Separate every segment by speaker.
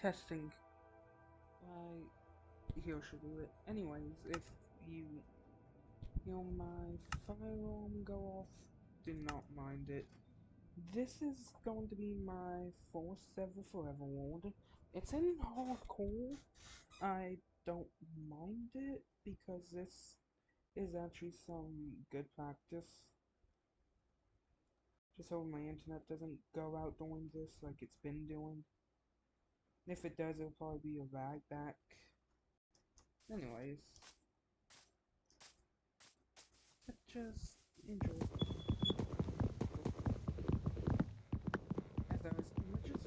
Speaker 1: Testing. Here should do it. Anyways, if you hear my firearm go off, do not mind it. This is going to be my first ever Forever World. It's in hardcore. I don't mind it because this is actually some good practice. Just so my internet doesn't go out doing this like it's been doing. If it does, it'll probably be a lag back. Anyways, just enjoy. As I was just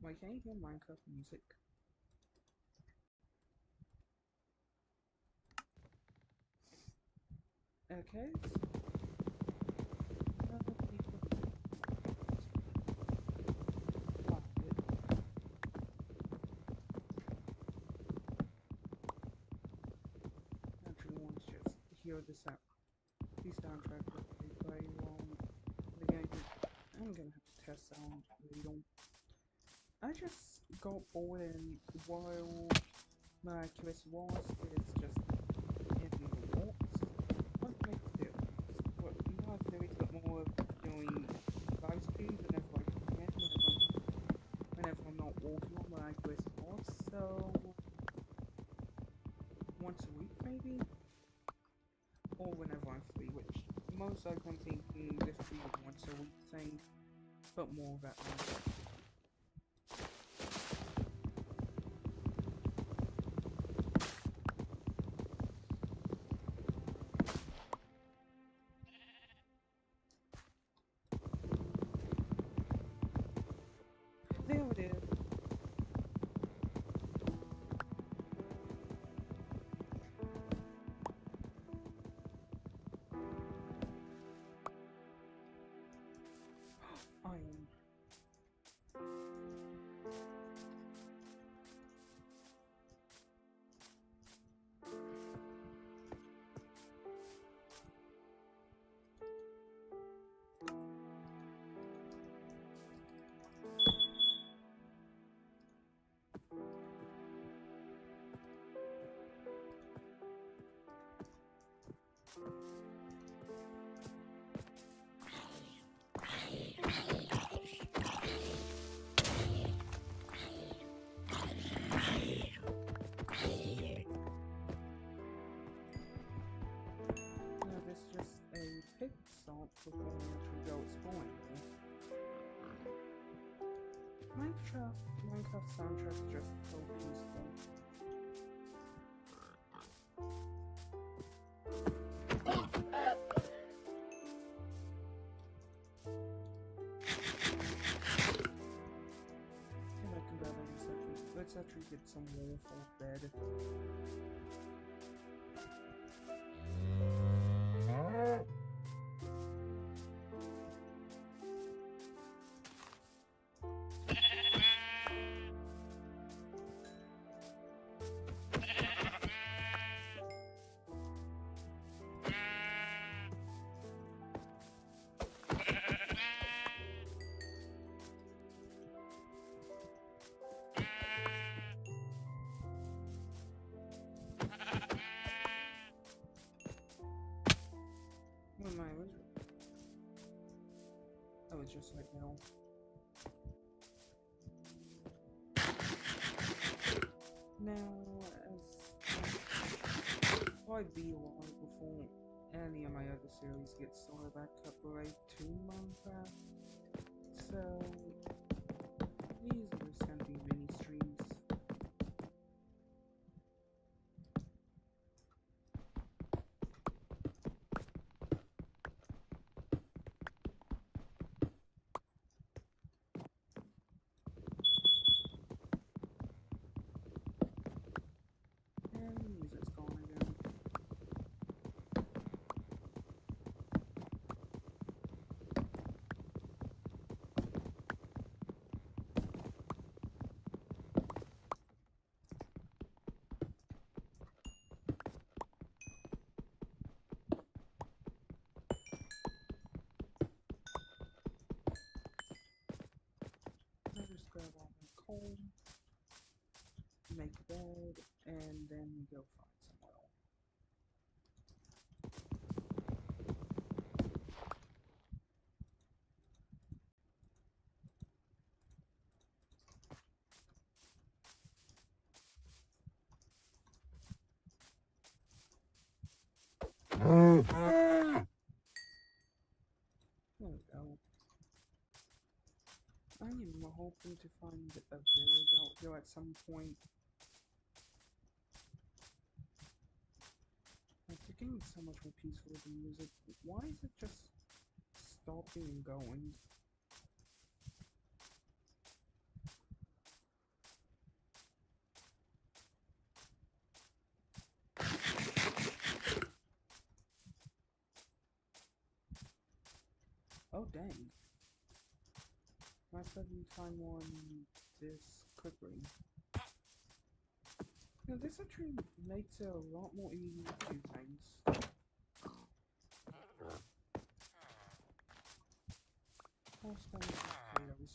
Speaker 1: wait, can you hear Minecraft music? Okay. Everyone's just hear this out. These soundtracks that they play the game. I'm gonna have to test sound read. I just got bored and while miraculous wasp is just in the walks. What makes it difference? But now I've really got more of doing live streams whenever I can, whenever I'm not walking on miraculous wasp, so once a week maybe? Or whenever I'm free, which most likely I'm thinking this will be a once a week thing, but more of that later. There it is. Iron. No, this is just a pig salt before we actually go exploring. Minecraft soundtrack is just so peaceful. Let's actually get some wool for bed. What am I? Oh, it's just right now. Now, as probably be a while before any of my other series get started back up right to Minecraft. So these are just gonna be mini streams. And the music's gone again. and then we go find some oil. There we go. I am hoping to find a village out here at some point. Like, the game is so much more peaceful with the music. Why is it just stopping and going? Oh, dang. I said we find more in this quickly. Now, this actually makes it a lot more easy to do things. I'll spawn some potatoes.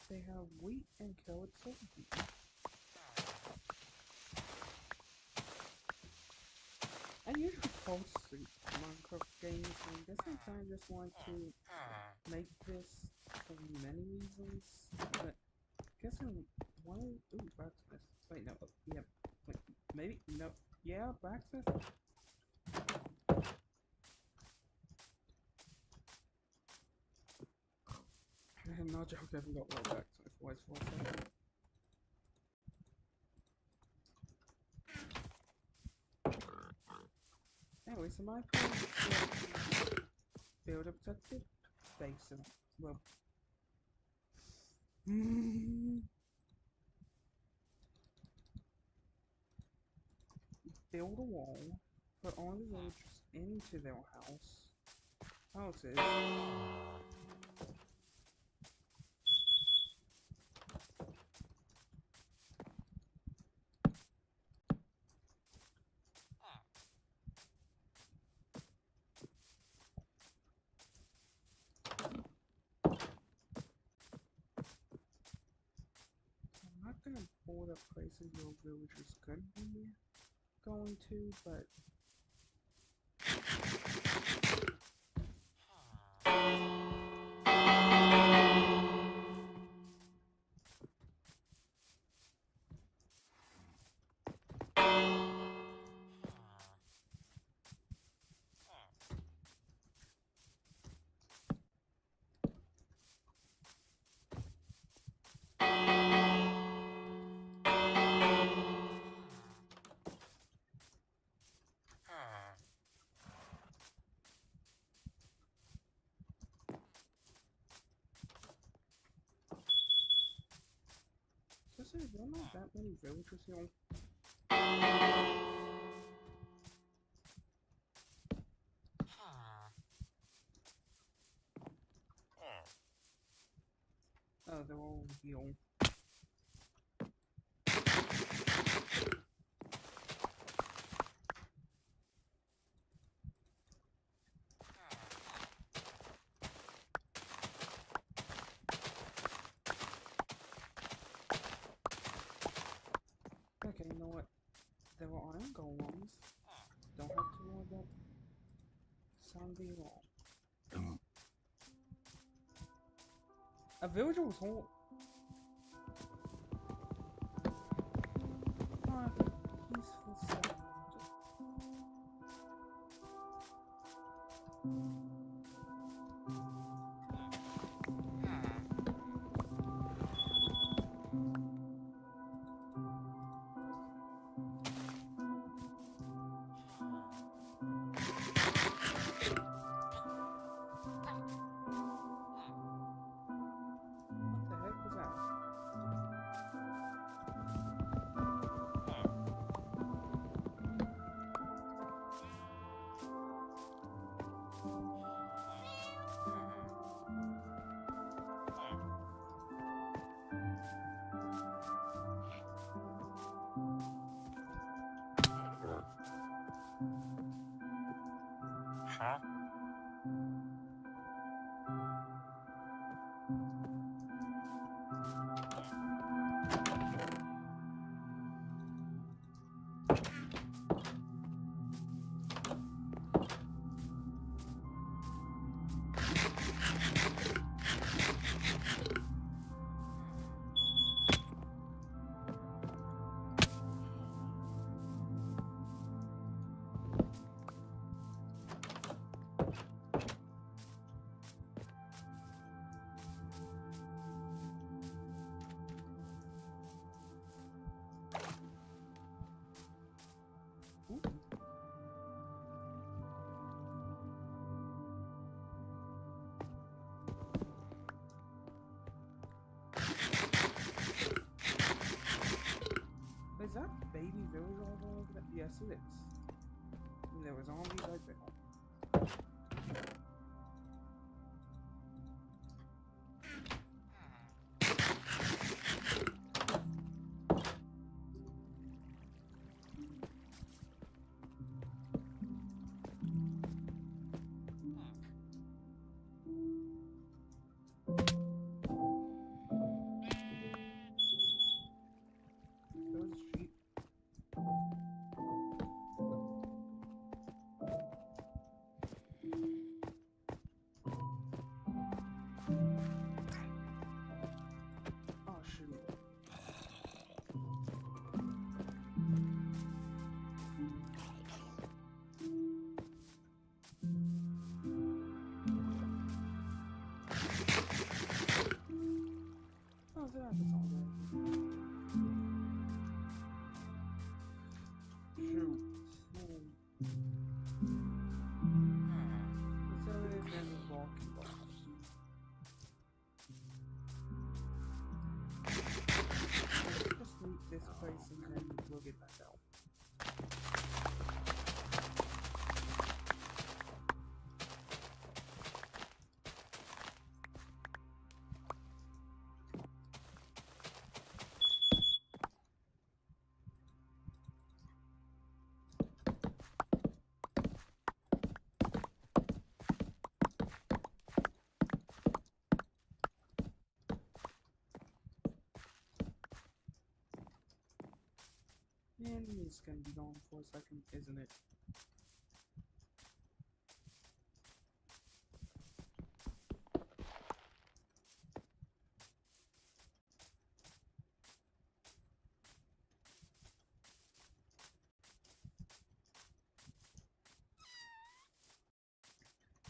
Speaker 1: They have wheat and carrots over here. I usually post Minecraft games, and this time I just want to make this for many reasons, but I guess I'm ooh, blacksmith. Wait, no, yeah, wait, maybe, no, yeah, blacksmith? I'm not joking, I haven't got one blacksmith voice for a second. Anyway, so my plan is to build a protected base of, well, build a wall, put all the villagers into their houses. I'm not gonna board up places your villagers could be going to, but there are not that many villagers here. Oh, they're all here. Okay, you know what? There are iron golems. Don't have to worry about sound being wrong. A villager was whole. Ah, peaceful sound. What the heck was that? Ooh. Is that baby village all over there? Yes, it is. And there was zombies right there. Those sheep. Oh shoot. Oh, that's all right. Shoot. So it is then walking balls. Just loot this place and then we'll get back out. And it's gonna be gone for a second, isn't it?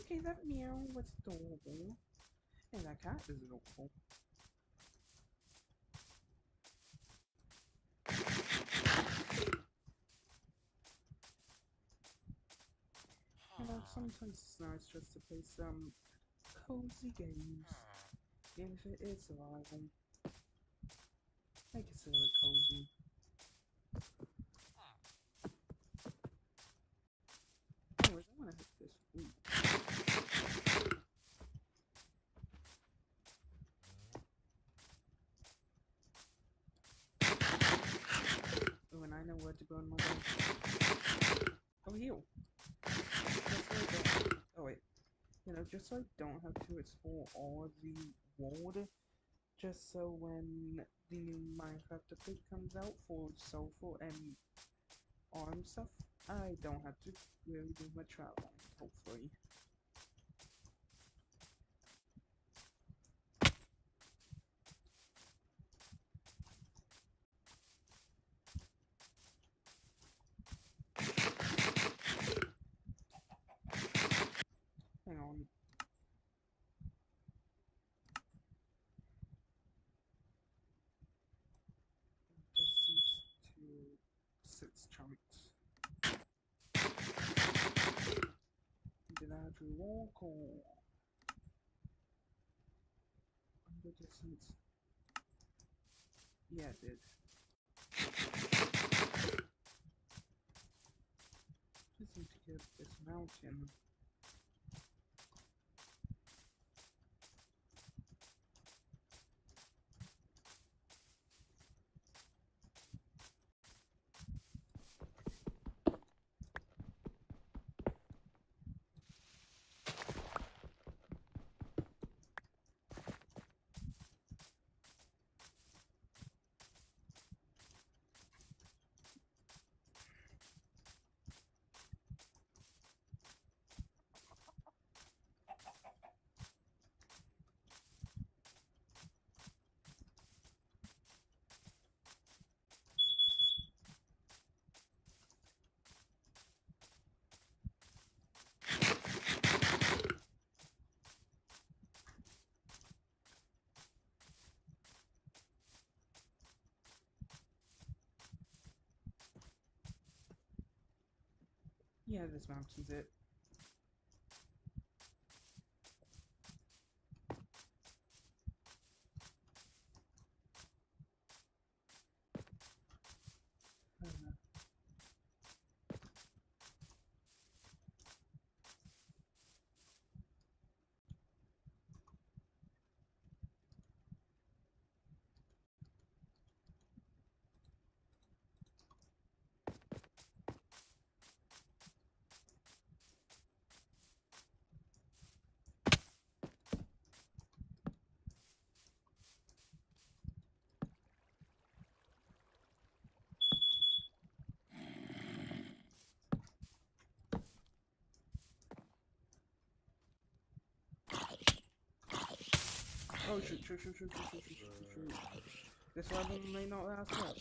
Speaker 1: Okay, that meow was adorable. And that cat is adorable. You know, sometimes it's nice just to play some cozy games. Even if it is survival. Make it a little cozy. Anyways, I wanna hit this. Ooh. Oh, and I know where to go in my life. Oh, heal. Oh wait. You know, just so I don't have to explore all of the world, just so when the new Minecraft update comes out for soulful and arm stuff, I don't have to really do much traveling, hopefully. Hang on. Distance to 6 chunks. Did I actually walk or under distance? Yeah, it did. Just need to get up this mountain. Yeah, this mountain's it. Oh shoot, shoot, shoot, shoot, shoot, shoot, shoot, shoot, shoot. This level may not last long.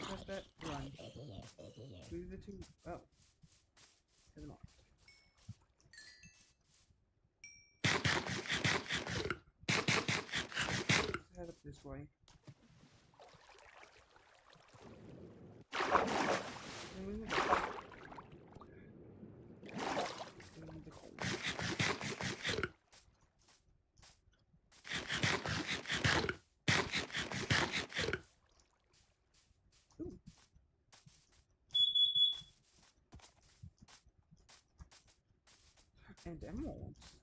Speaker 1: Press that, run. Do the two, oh. To the left. Let's head up this way. And we need the coal. Ooh. And emeralds.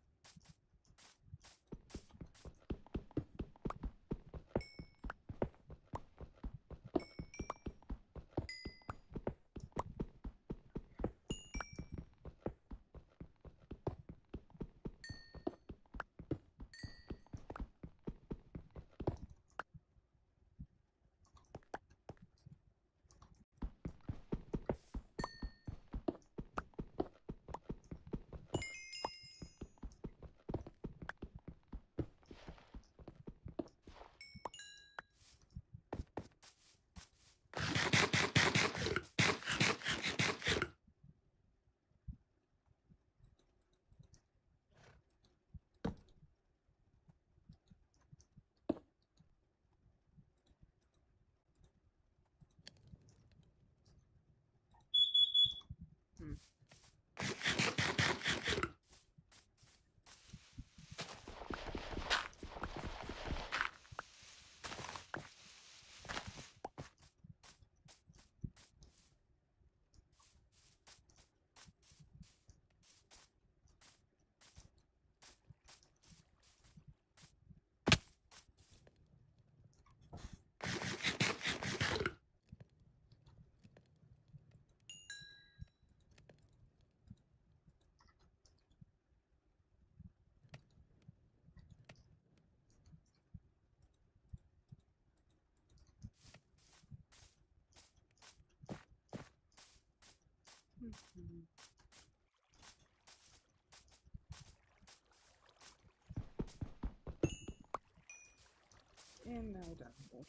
Speaker 1: And now down.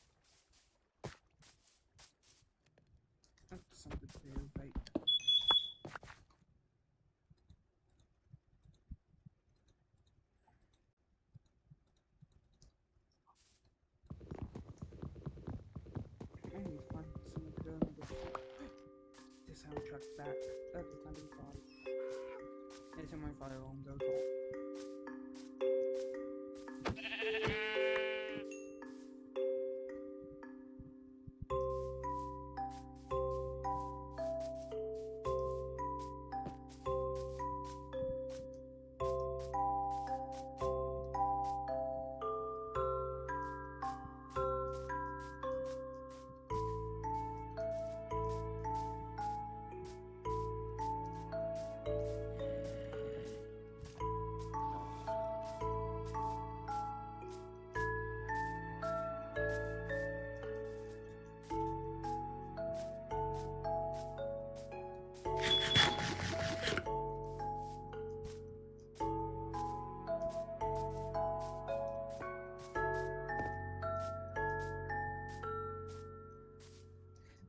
Speaker 1: That's something clear, right? I need to find someone to go and look for the soundtrack back of the Climbing Frog. Anytime my fire alarm goes off.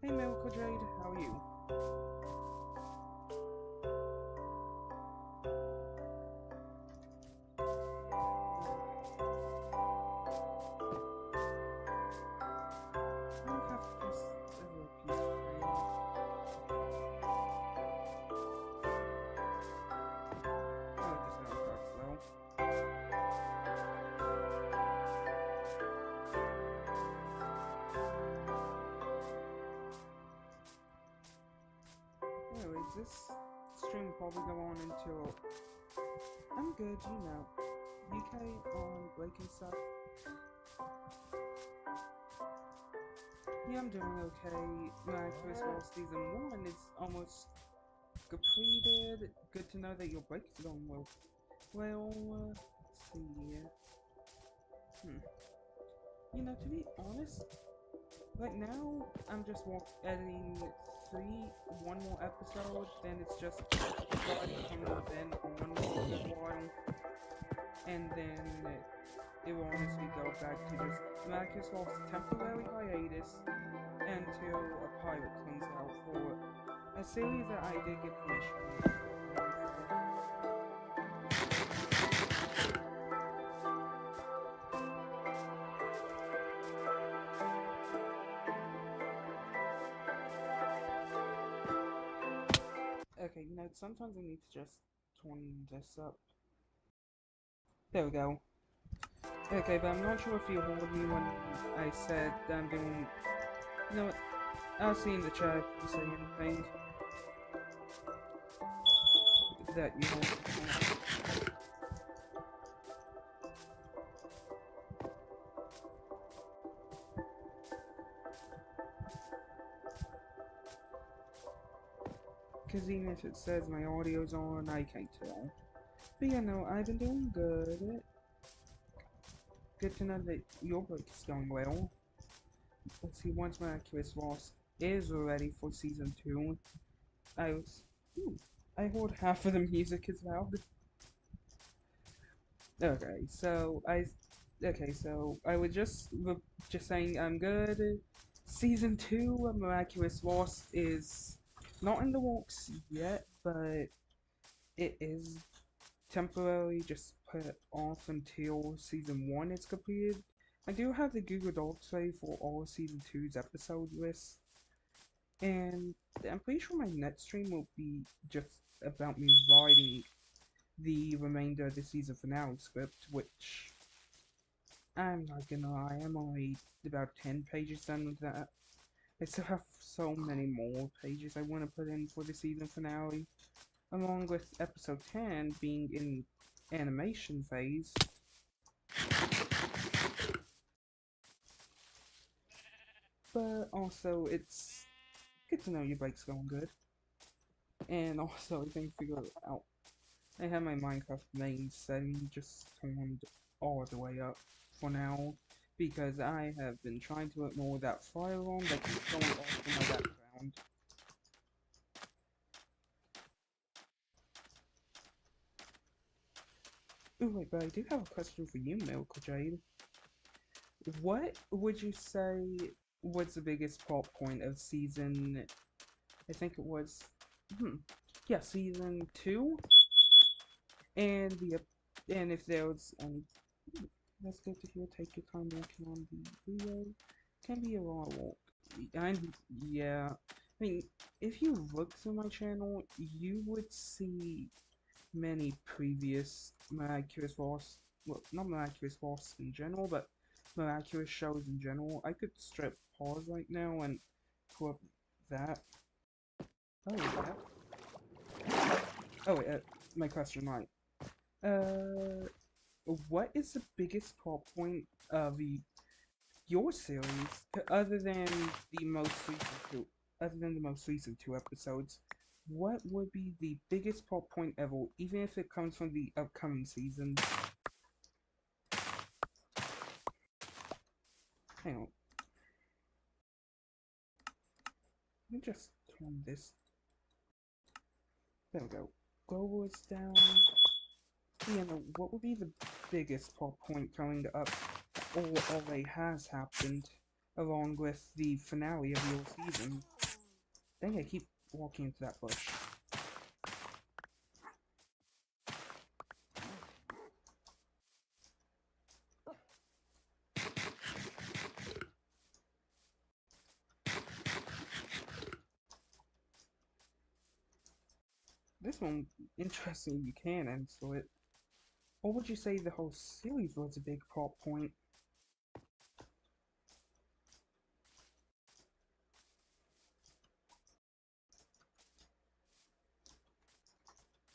Speaker 1: Hey Miracle Jade, how are you? this stream will probably go on until... I'm good, you know. UK on breaking stuff. Yeah, I'm doing okay. Miraculous Wasp Season 1 is almost completed. Good to know that your break is going well. Well, let's see here. You know, to be honest, right now, I'm just editing one more episode, then it's just starting from then on for a while, and then it will honestly go back to just Miraculous Wasp temporary hiatus until a pilot comes out for a series that I did get permission for. Okay, you know, sometimes I need to just turn this up. There we go. Okay, but I'm not sure if you heard me when I said that I'm doing... You know what? I'll see in the chat if you say anything that you want to say. Because even if it says my audio's on, I can't tell. But yeah, no, I've been doing good. Good to know that your break is going well. Let's see, once Miraculous Wasp is ready for Season 2, I heard half of the music as well. Okay, so I was just saying I'm good. Season 2 of Miraculous Wasp is not in the works yet, but it is temporarily just put off until Season 1 is completed. I do have the Google Docs ready for all Season 2's episode lists, and I'm pretty sure my next stream will be just about me writing the remainder of the season finale script, which I'm not gonna lie, I'm only about 10 pages done with that. I still have so many more pages I want to put in for the season finale, along with episode 10 being in animation phase. But also, it's good to know your break's going good. And also, I think figure out I have my Minecraft main setting just turned all the way up for now, because I have been trying to ignore that fire alarm that keeps going off in my background. Ooh, wait, but I do have a question for you, Miracle Jade. What would you say was the biggest plot point of season... I think it was... yeah, season 2? And if there was any... That's good to hear. Take your time working on the video. Can be a lot of work. Yeah. I mean, if you look through my channel, you would see many previous Miraculous Wasp, well, not Miraculous Wasp in general, but Miraculous shows in general. I could strip pause right now and pull up that. Oh, yeah. Oh, wait, my question right. What is the biggest plot point of your series, other than the most recent two episodes? What would be the biggest plot point ever, even if it comes from the upcoming season? Hang on. Let me just turn this. There we go. Global is down. Yeah, no, what would be the biggest plot point coming up, or already has happened, along with the finale of your season? Dang, I keep walking into that bush. This one, interesting, you can answer it. Or would you say the whole series was a big plot point?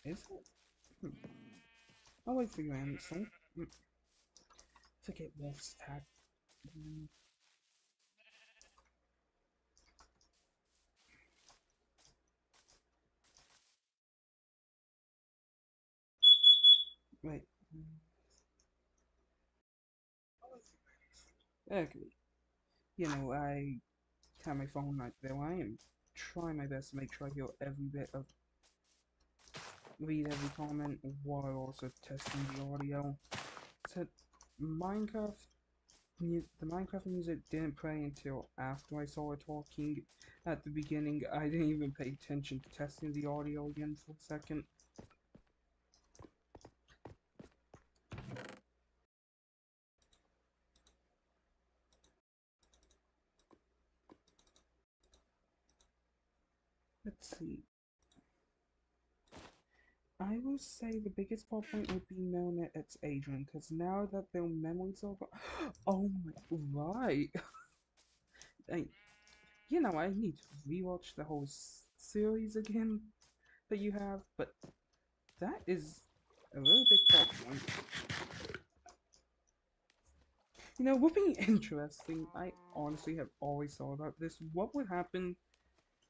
Speaker 1: Is it? I'll wait for your answer. Forget Wolf's tag. Mm, Wait. Okay. I have my phone right there. I am trying my best to make sure I hear every bit of, read every comment while also testing the audio. So, Minecraft, the Minecraft music didn't play until after I saw it talking. At the beginning, I didn't even pay attention to testing the audio again for a second. Let's see. I will say the biggest plot point would be known that it's Adrian, because now that their memories are gone. Oh my, right. I, I need to rewatch the whole series again that you have, but that is a really big plot point. Would be interesting. I honestly have always thought about this. What would happen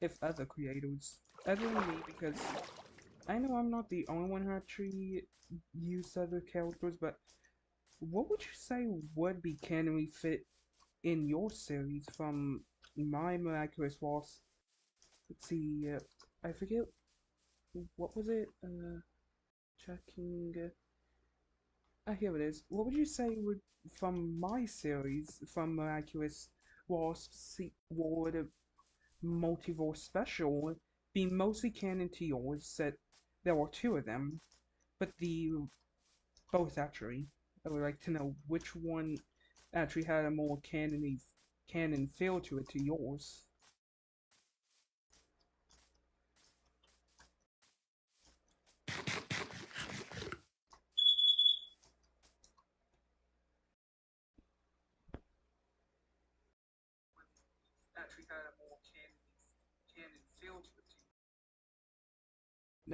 Speaker 1: if other creators, other than me, because I know I'm not the only one who actually used other characters, but what would you say would be canonly fit in your series from my miraculous wasp? Let's see, I forget what was it. Checking. Here it is. What would you say would from my series from miraculous wasp would multiverse special be mostly canon to yours? That there were two of them, but the both actually. I would like to know which one actually had a more canon feel to it to yours. Actually had a more canon feel to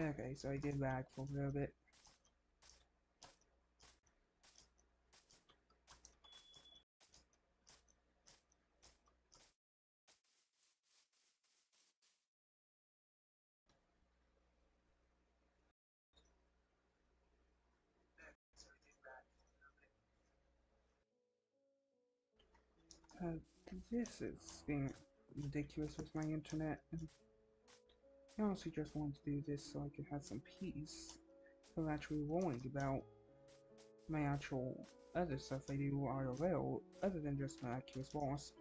Speaker 1: it. Okay, so I did lag for a little bit. Uh, this is being ridiculous with my internet. I honestly just wanted to do this so I could have some peace of actually worrying about my actual other stuff I do IRL other than just miraculous boss.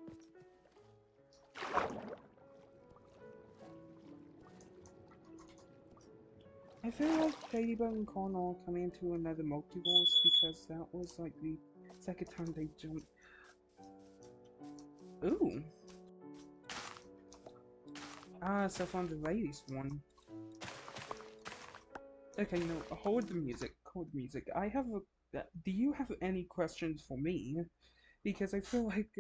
Speaker 1: I feel like Ladybug and Cornwall coming into another multiverse because that was like the second time they jumped. Ooh! Ah, so from the latest one. Okay, no, hold the music. Hold the music. I have a. Do you have any questions for me? Because I feel like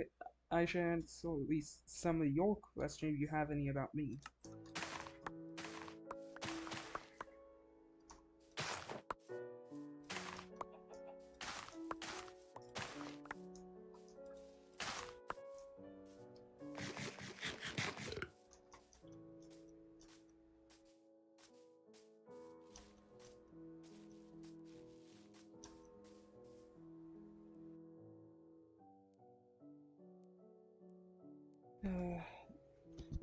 Speaker 1: I should answer at least some of your questions if you have any about me.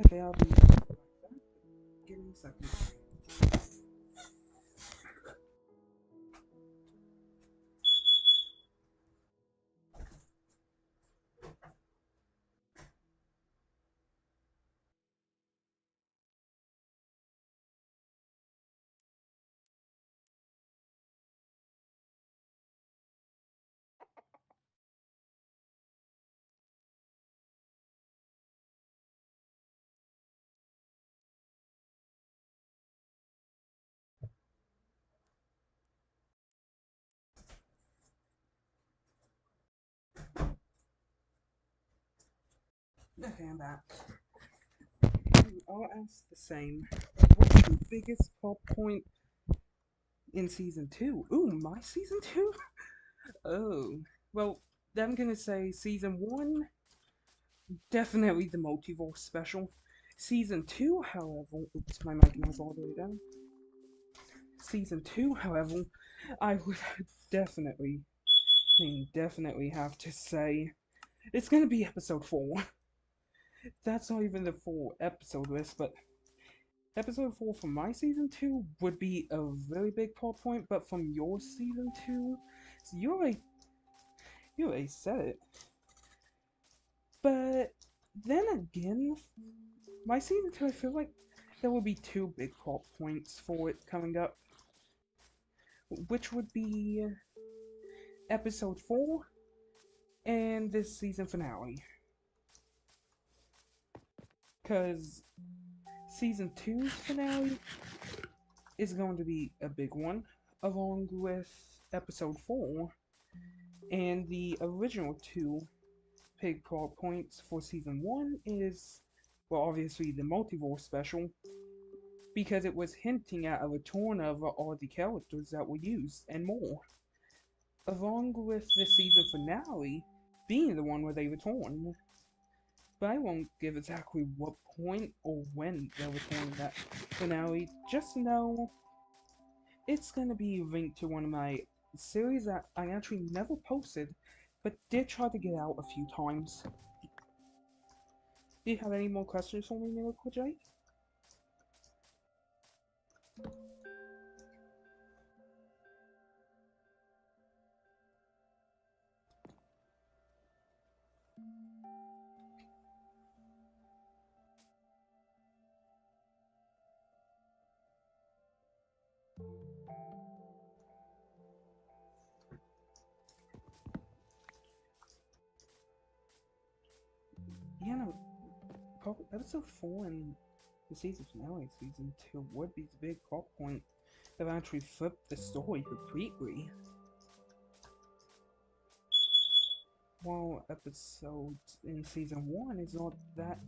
Speaker 1: Okay, I'll be right back. Give me a second. Okay, I'm back. I'll ask the same. What's the biggest plot point in season 2. Ooh, my season 2? Oh, well, I'm gonna say season 1, definitely the multiverse special. Season 2, however, oops, my mic is all the way down. Season 2, however, I would definitely, definitely have to say it's gonna be episode 4. That's not even the full episode list, but episode 4 from my season 2 would be a really big plot point, but from your season 2, you already said it. But then again, my season 2, I feel like there will be 2 big plot points for it coming up, which would be episode 4 and this season finale. Because season 2's finale is going to be a big one, along with episode 4, and the original 2 big plot points for season 1 is, well, obviously the multiverse special, because it was hinting at a return of all the characters that were used, and more. Along with the season finale being the one where they return. But I won't give exactly what point or when they'll return that finale. Just know it's gonna be linked to one of my series that I actually never posted, but did try to get out a few times. Do you have any more questions for me, Miracle J? Yeah, no, probably episode 4 and the season finale, season 2, would be the big plot point that actually flipped the story completely. While episodes in season 1 is not that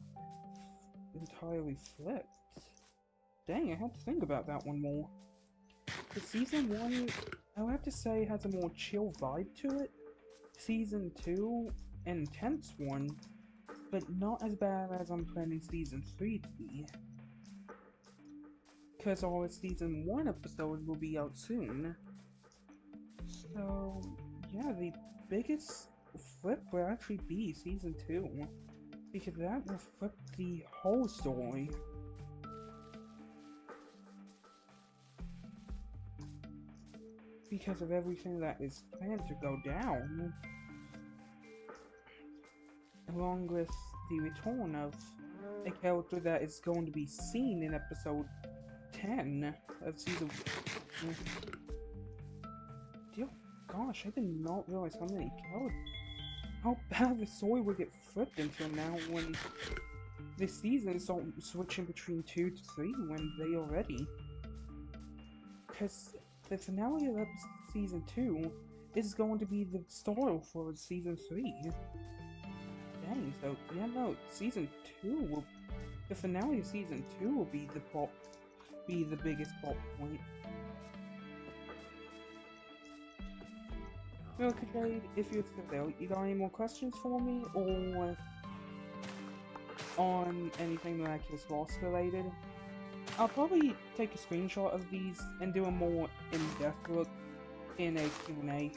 Speaker 1: entirely flipped. Dang, I had to think about that one more. The season 1, I'll have to say, has a more chill vibe to it. Season 2, an intense one, but not as bad as I'm planning season 3 to be. Because all season 1 episodes will be out soon. So, yeah, the biggest flip will actually be season 2. Because that will flip the whole story. Because of everything that is planned to go down. Along with the return of a character that is going to be seen in episode 10 of season 1. Dear gosh, I did not realize how bad the story would get flipped until now when this season is switching between 2 to 3 when they are ready. Because the finale of season 2 is going to be the start for season 3. Dang, so yeah, no, season 2 will, the finale of season 2 will be the biggest plot point. Okay, if you're still there, you got any more questions for me, or on anything miraculous wasp related? I'll probably take a screenshot of these and do a more in-depth look in a Q&A.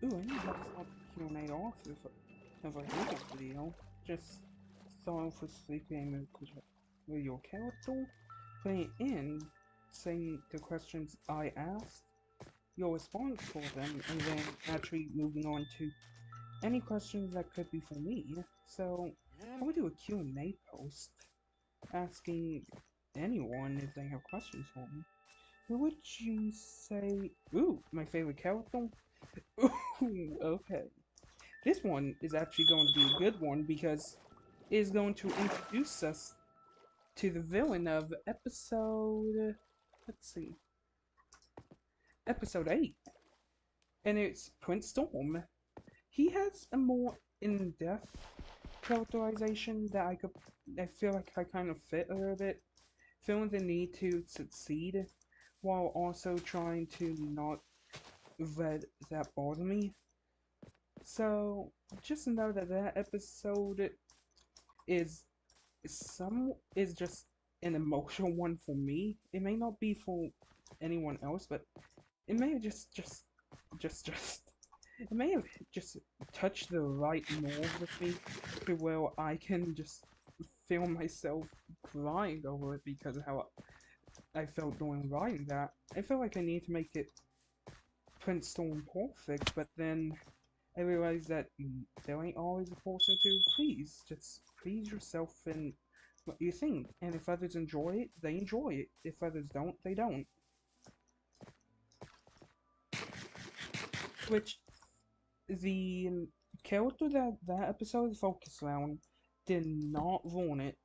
Speaker 1: Ooh, I need to start the Q&A off if I do this video. Just start off with sleeping with your character, putting it in, saying the questions I asked, your response for them, and then actually moving on to any questions that could be for me. So I would do a Q&A post asking anyone if they have questions for me. Who would you say? Ooh, my favorite character? Ooh, okay. This one is actually going to be a good one because it is going to introduce us to the villain of episode. Let's see. Episode 8. And it's Prince Storm. He has a more in-depth characterization that I feel like I kind of fit a little bit. Feeling the need to succeed while also trying to not let that bother me. So, just know that that episode is is just an emotional one for me. It may not be for anyone else, but it may have just it may have just touched the right nerve with me to where I can just feel myself crying over it because of how I felt during writing that. I feel like I need to make it Prince Storm perfect, but then I realized that there ain't always a person to please. Just please yourself and what you think. And if others enjoy it, they enjoy it. If others don't, they don't. Which the character that that episode is focused around did not ruin it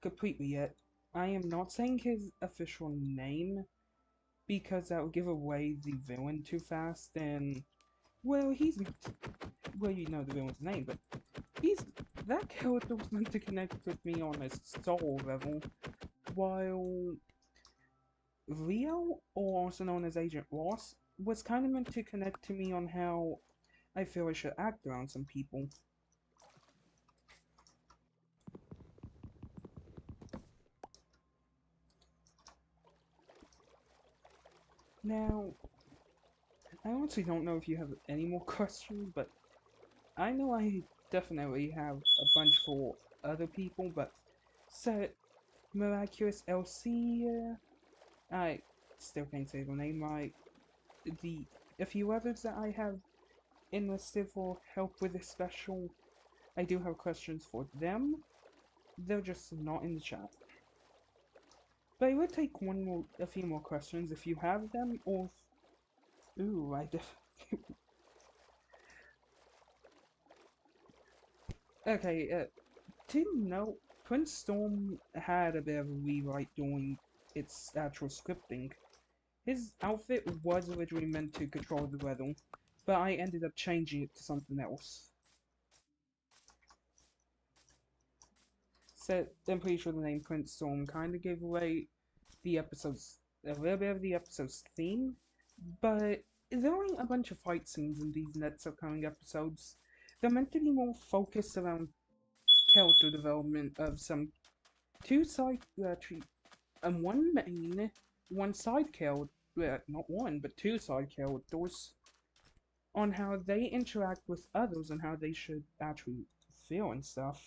Speaker 1: completely yet. I am not saying his official name because that would give away the villain too fast. And well, well, you know the villain's name, but he's that character was meant to connect with me on a soul level, while Leo, or also known as Agent Ross, was kind of meant to connect to me on how I feel I should act around some people. Now, I honestly don't know if you have any more questions, but I know I definitely have a bunch for other people, but so Miraculous LC, I still can't say the name right. The a few others that I have enlisted for help with this special, I do have questions for them. They're just not in the chat. But I would take a few more questions if you have them, or ooh, I def. Okay, didn't know Prince Storm had a bit of a rewrite during its actual scripting. His outfit was originally meant to control the weather, but I ended up changing it to something else. So I'm pretty sure the name Prince Storm kind of gave away the episode's a little bit of the episode's theme, but there aren't a bunch of fight scenes in these next upcoming episodes. They're meant to be more focused around character development of some two side and one main, one side character, not one, but two side characters, on how they interact with others and how they should actually feel and stuff.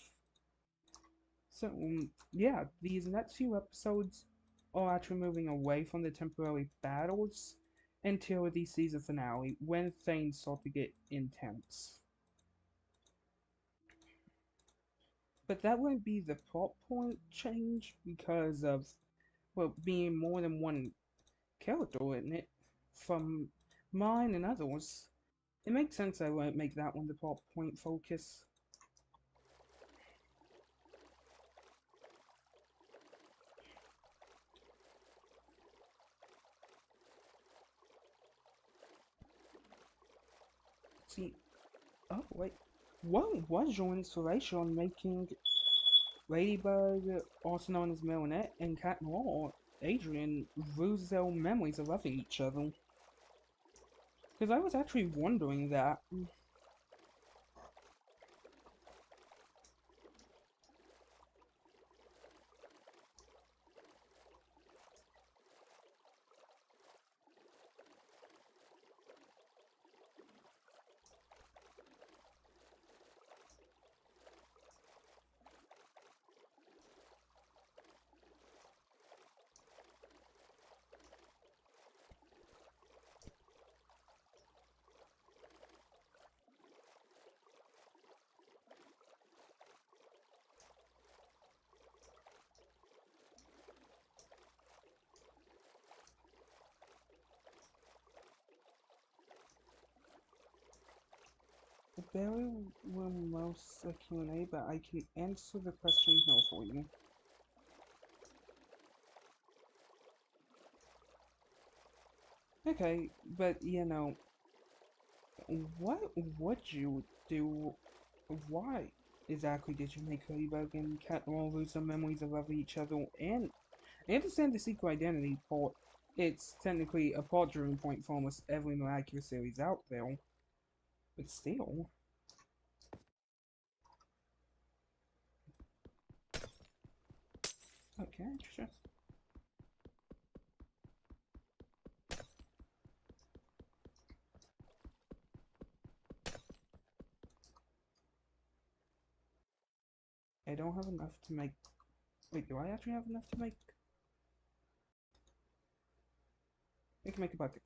Speaker 1: So, yeah, these next few episodes are actually moving away from the temporary battles until the season finale, when things start to get intense. But that wouldn't be the plot point change because of, well, being more than one character in it, from mine and others. It makes sense I won't make that one the plot point focus. See, oh wait, what was your inspiration on making Ladybug, also known as Marinette, and Cat Noir, Adrian, lose their memories of loving each other? Because I was actually wondering that. Barry will mouse a Q&A, but I can answer the question here for you. Okay, but you know, what would you do? Why exactly did you make Ladybug and Catmull lose their memories of each other? And I understand the secret identity part. It's technically a plot-driven point for almost every miraculous series out there, but still. Okay, just. I don't have enough to make. Wait, do I actually have enough to make? I can make a bucket.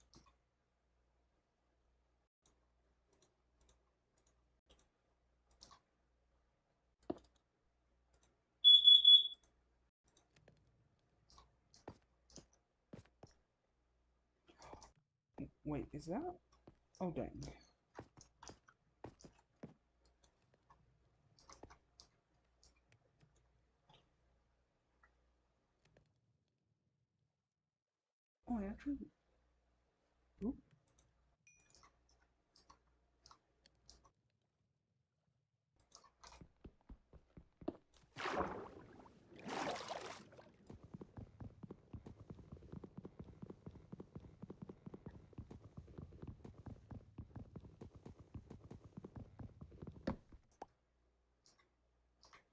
Speaker 1: Wait, is that? Oh, dang. Oh, I actually. Oop.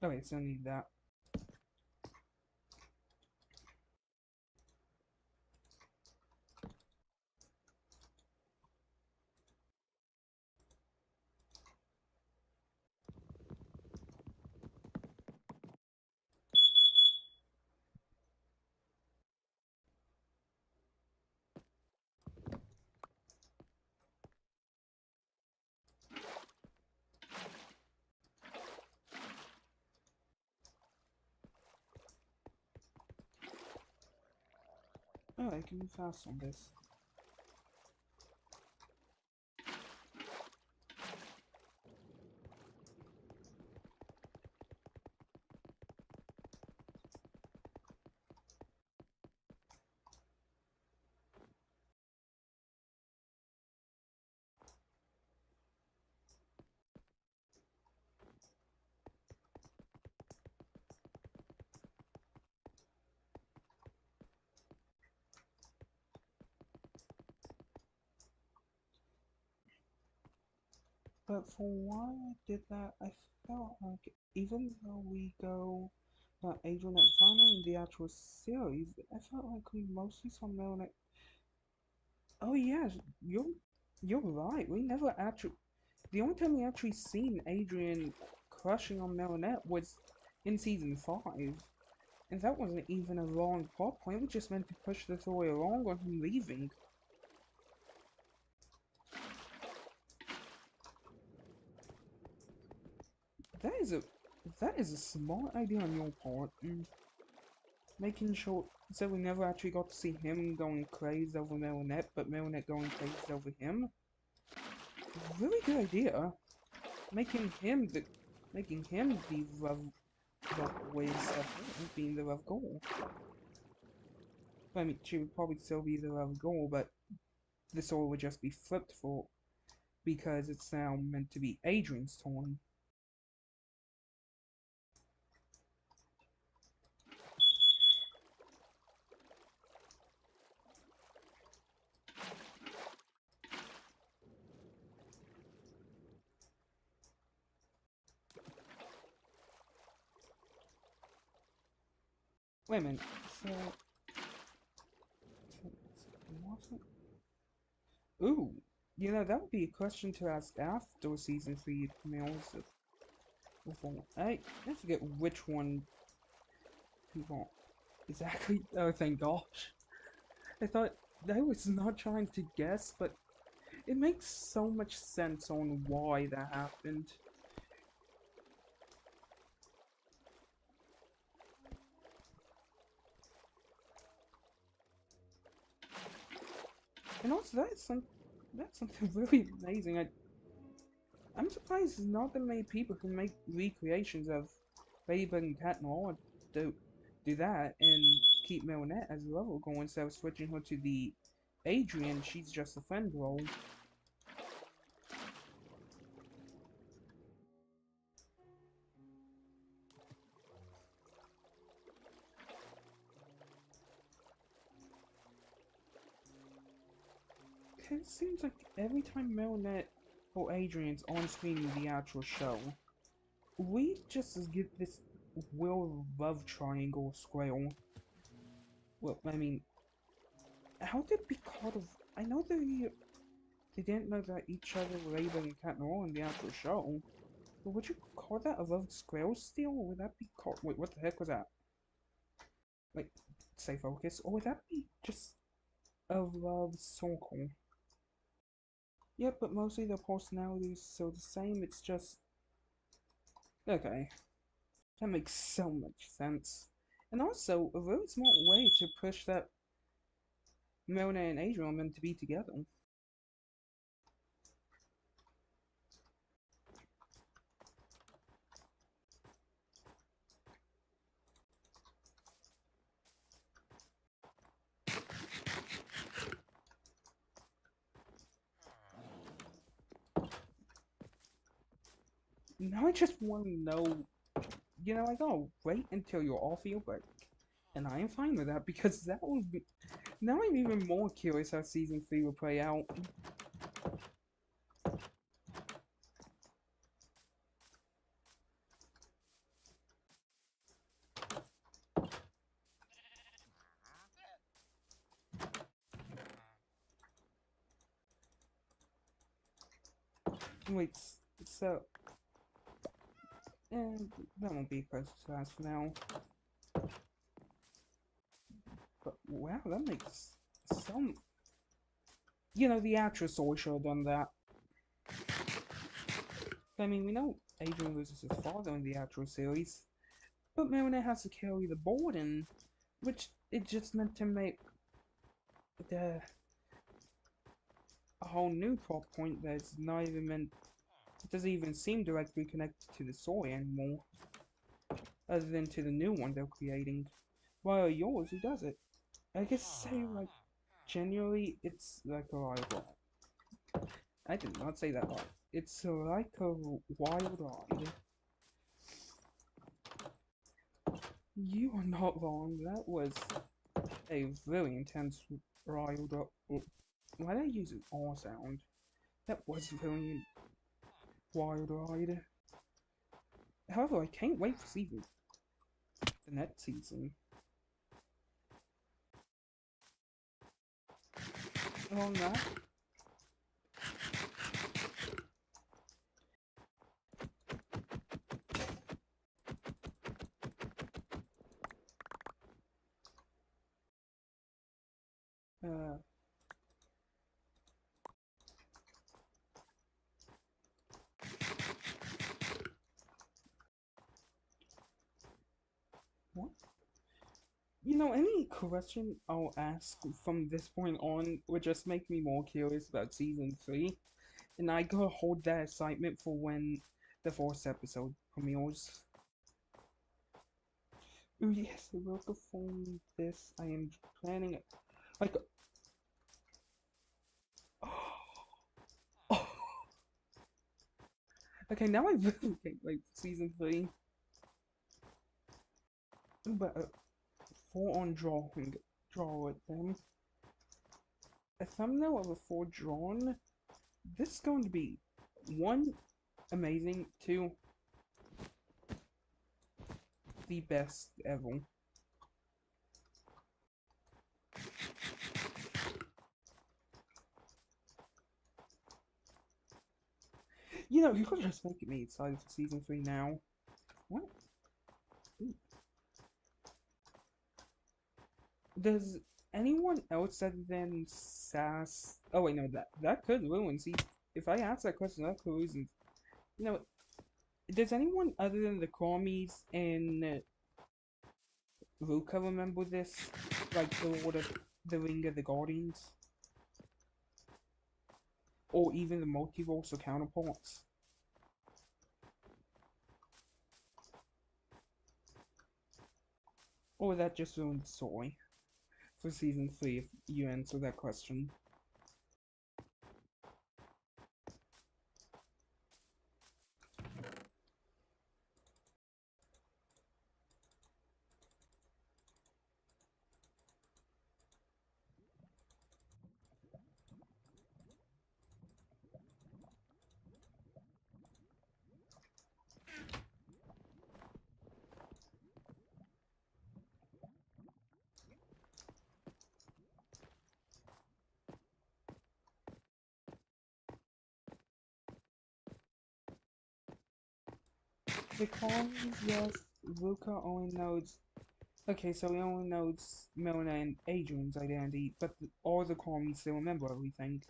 Speaker 1: Okay, so I need that. Oh, I can be fast on this. But for why I did that, I felt like even though we go Adrian and Vana in the actual series, I felt like we mostly saw Melanie. Oh yes, you're right. We never actually. The only time we actually seen Adrian crushing on Marinette was in season 5, and that wasn't even a long plot point. We just meant to push the story along on him leaving. That is a that is a smart idea on your part. Making sure so we never actually got to see him going crazy over Marinette, but Marinette going crazy over him. Really good idea. Making him the making him the love way instead of being the love goal. I mean, she would probably still be the love goal, but the sword would just be flipped for because it's now meant to be Adrian's turn. Wait a minute. So, ooh, you know that would be a question to ask after season 3 premieres. I forget which one people exactly. Oh, thank gosh. I thought I was not trying to guess, but it makes so much sense on why that happened. And also, that's something really amazing. I'm surprised there's not that many people who make recreations of Ladybug and Cat Noir do do that and keep Marinette as a level going instead of switching her to the Adrian, she's just a friend role. It seems like every time Marinette or Adrian's on screen in the actual show, we just get this weird love triangle square. Well, I mean, how did because I know they didn't know that each other were Raven and Cat Noir in the actual show, but would you call that a love square steal, or would that be called? Wait, what the heck was that? Like, stay focused, or would that be just a love circle? Yeah, but mostly their personalities are still the same. It's just okay. That makes so much sense. And also, a really smart way to push that Mona and Adrian are meant to be together. Now I just want to know, I gotta wait until you're off your break. And I am fine with that because that would be. Now I'm even more curious how season 3 will play out. Wait, so. That won't be a question to ask for now. But wow, that makes some. The actress always should have done that. I mean, we know Adrian loses his father in the actual series, but Marinette has to carry the burden, which it just meant to make the a whole new plot point that's not even meant. It doesn't even seem directly connected to the story anymore, other than to the new one they're creating. While yours, who does it? I guess say like genuinely, it's like a rival. I did not say that right. It's like a wild ride. You are not wrong. That was a very intense ride. Why did I use an R sound? That was a very wild ride. However, I can't wait for the next season. On that, uh, what? Any question I'll ask from this point on would just make me more curious about season 3, and I gotta hold that excitement for when the fourth episode premieres. Oh yes, I will perform this. I am planning it. Like, oh. Okay, now I really can't wait for season 3. But for on draw it then. A thumbnail of a 4 drawn. This is going to be 1 amazing, 2 the best ever. You could just make me excited for season 3 now. What? Ooh. Does anyone else other than Sass? Oh wait, no, that could ruin. See, if I ask that question, that could ruin. You know, does anyone other than the Crawmies and Ruka remember this? Like the Lord of the Ring of the Guardians, or even the multiversal counterparts? Or that just ruined the story for season 3 if you answer that question. Because, yes, Luca only knows. Okay, so he only knows Milner and Adrian's identity, but all the colonies still remember everything.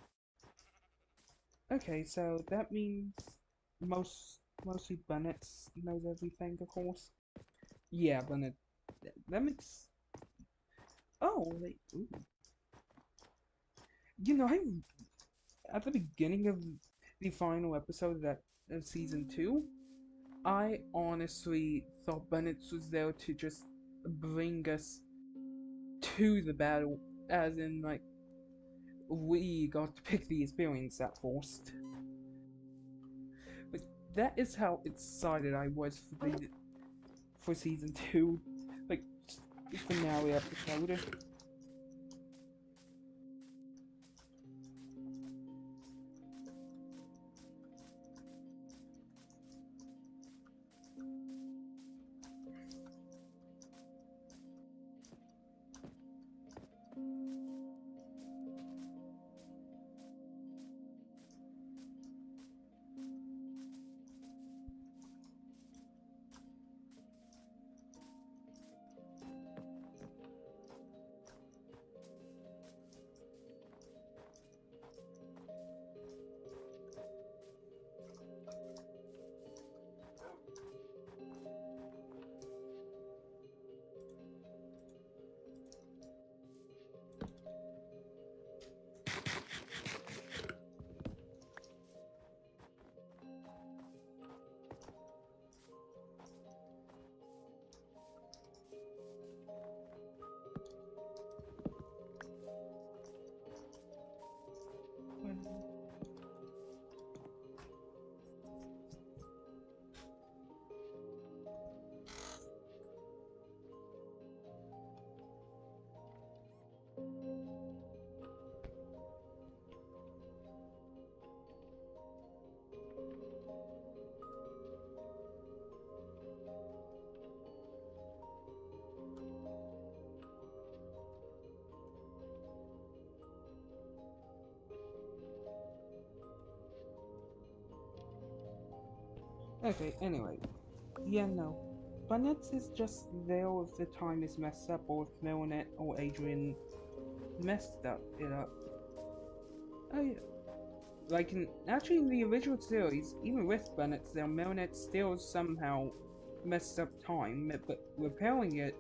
Speaker 1: Okay, so that means mostly Bennett knows everything, of course. Yeah, Bennett. That makes. Oh, ooh. I at the beginning of the final episode of season 2, I honestly thought Bennett was there to just bring us to the battle, as in, like, we got to pick the experience at first. But that is how excited I was for season 2, like, the finale episode. Okay, anyway. Yeah, no. Bennett is just there if the time is messed up, or if Melnet or Adrian it up. Oh yeah. Like, actually in the original series, even with Bennett there, Melnet still somehow messed up time, but repairing it.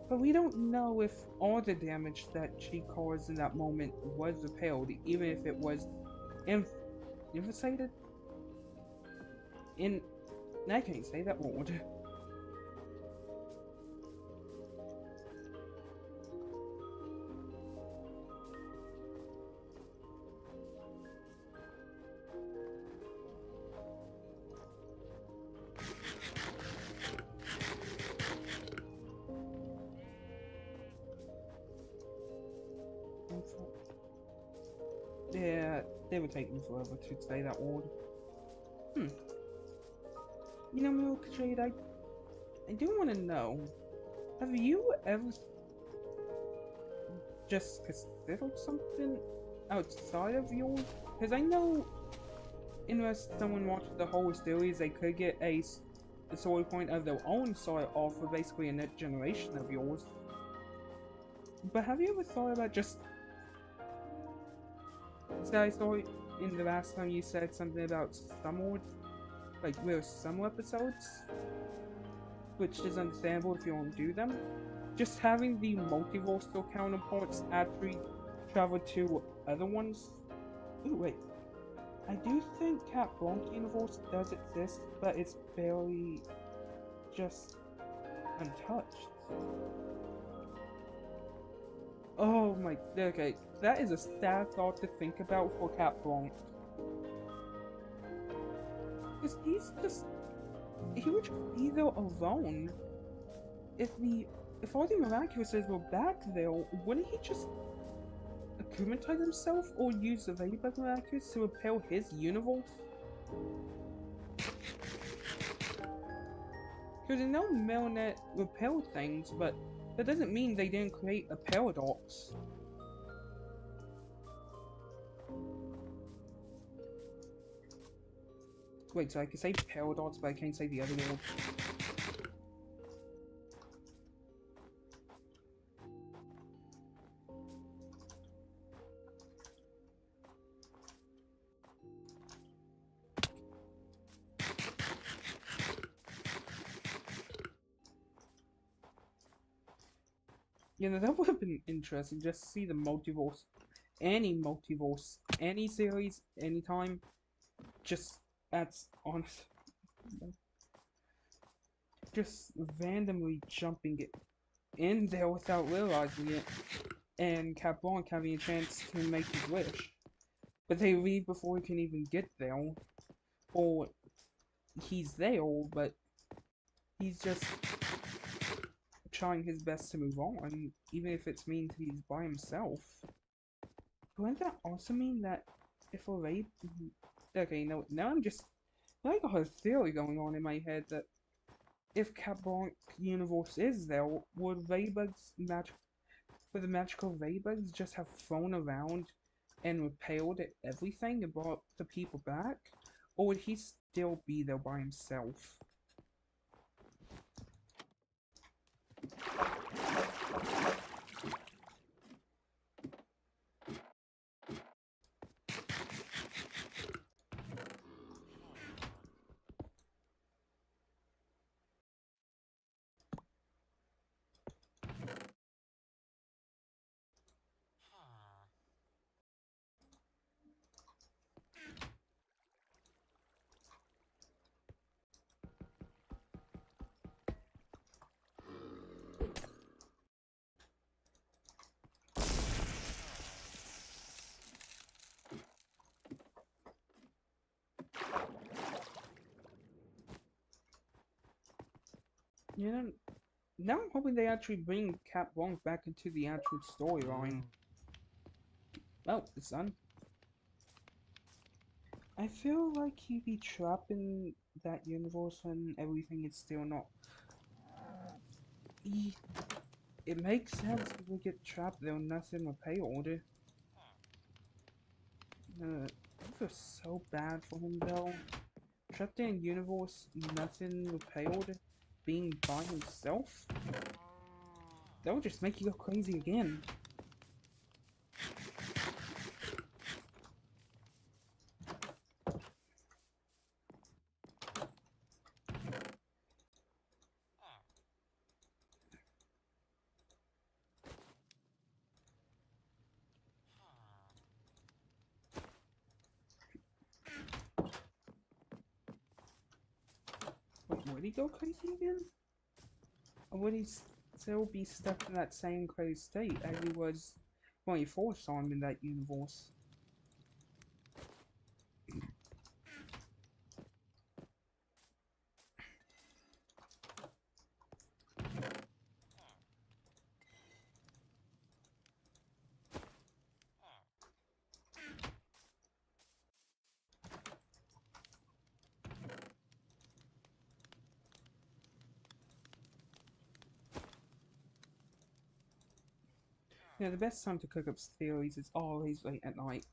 Speaker 1: But we don't know if all the damage that she caused in that moment was repaired, even if it was infiltrated? I can't say that word. Yeah, they would take me forever to say that word. Milk Shade, I do want to know, have you ever just considered something outside of yours? Because I know, unless someone watched the whole series, they could get a story point of their own start off for basically a next generation of yours. But have you ever thought about just... So I saw in the last time you said something about summer, like real summer episodes, which is understandable if you want to do them. Just having the multiversal counterparts actually travel to other ones. Ooh, wait. I do think Cat Blanc universe does exist, but it's barely just untouched, Oh my, okay, that is a sad thought to think about for Cat Blanc. Because he would just be there alone. If all the miraculouses were back there, wouldn't he just accumulate himself or use the Ladybug Miraculous to repel his universe? Because I know Marinette repelled things, but that doesn't mean they didn't create a paradox. Wait, so I can say paradox, but I can't say the other word. You know, that would have been interesting, just to see the multiverse, any series, anytime, just, that's honest, just randomly jumping it in there without realizing it, and Cat Blanc having a chance to make his wish. But they leave before he can even get there, or he's there, but he's just trying his best to move on, even if it means he's by himself. Wouldn't that also mean that if a raid... Okay, no, now I got a theory going on in my head that if Cat Blanc universe is there, would the magical Raybugs just have thrown around and repelled everything and brought the people back? Or would he still be there by himself? You know, now I'm hoping they actually bring Cat Blanc back into the actual storyline. Oh, it's done. I feel like he'd be trapped in that universe when everything is still not... It makes sense if we get trapped there and nothing will pay order. I feel so bad for him though. Trapped in a universe, nothing repelled, being by himself? That would just make you go crazy again. Wait, would he go crazy again? Or would he still be stuck in that same crazy state as he was when he first saw him in that universe? Yeah, the best time to cook up theories is always late at night.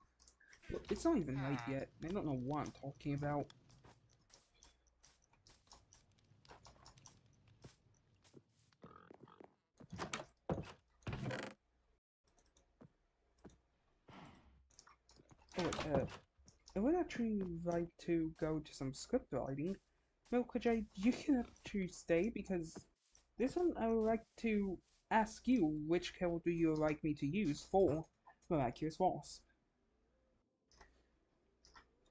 Speaker 1: Look, it's not even late yet. I don't know what I'm talking about. Oh, wait, I would actually like to go to some script writing. Milka J, you can actually stay because this one I would like to ask you which character you would like me to use for Miraculous Wasp,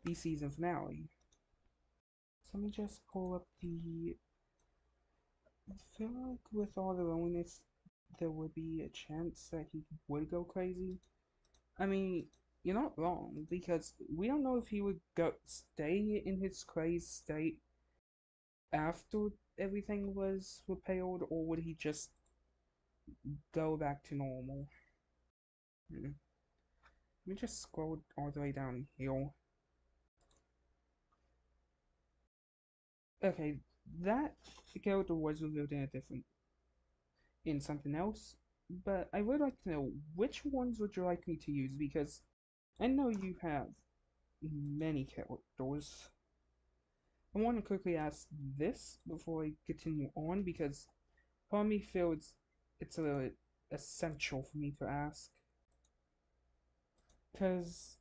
Speaker 1: the season finale. So let me just pull up the I feel like with all the loneliness, there would be a chance that he would go crazy. I mean, you're not wrong, because we don't know if he would go stay in his crazed state after everything was repaired, or would he just go back to normal? Hmm. Let me just scroll all the way down here. Okay, that character was revealed in a different, in something else, but I would like to know which ones would you like me to use, because I know you have many characters. I want to quickly ask this before I continue on, because part of me feels it's a essential for me to ask. Because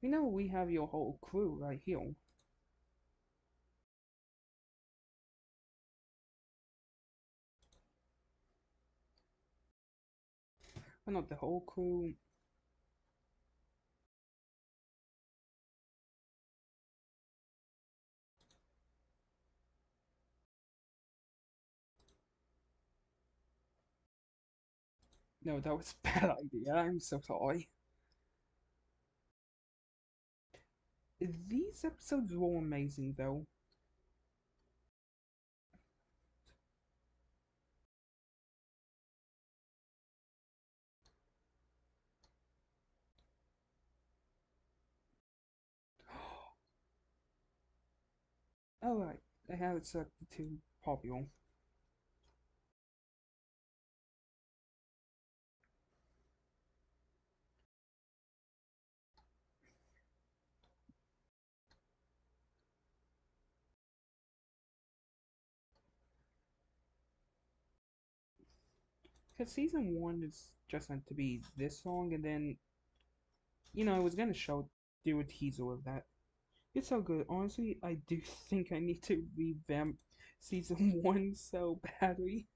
Speaker 1: we know we have your whole crew right here. Well, not the whole crew. No, that was a bad idea. I'm so sorry. These episodes were amazing, though. Alright, I have it selected to popular. Because season 1 is just meant to be this long, and then, I was gonna do a teaser of that. It's so good. Honestly, I do think I need to revamp season 1 so badly.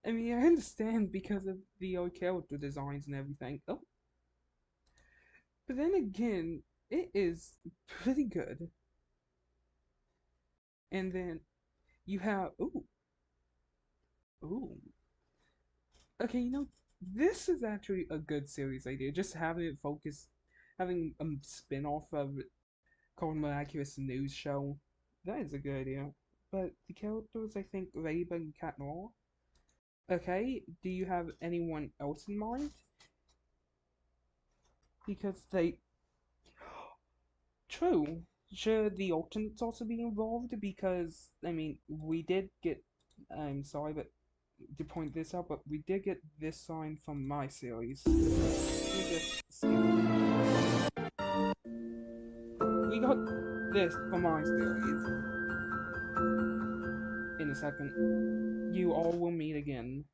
Speaker 1: I mean, I understand because of the old character designs and everything. Oh, but then again, it is pretty good. And then you have ooh. Okay, this is actually a good series idea. Just having it focus, having a spin-off of it called Miraculous News Show. That is a good idea. But the characters, I think, Reba and Cat Noir. Okay, do you have anyone else in mind? Because they True. Should the alternates also be involved? Because, I mean, we did get. I'm sorry, but to point this out, but we did get this sign from my series. Let me just skip. We got this from my series. In a second. You all will meet again.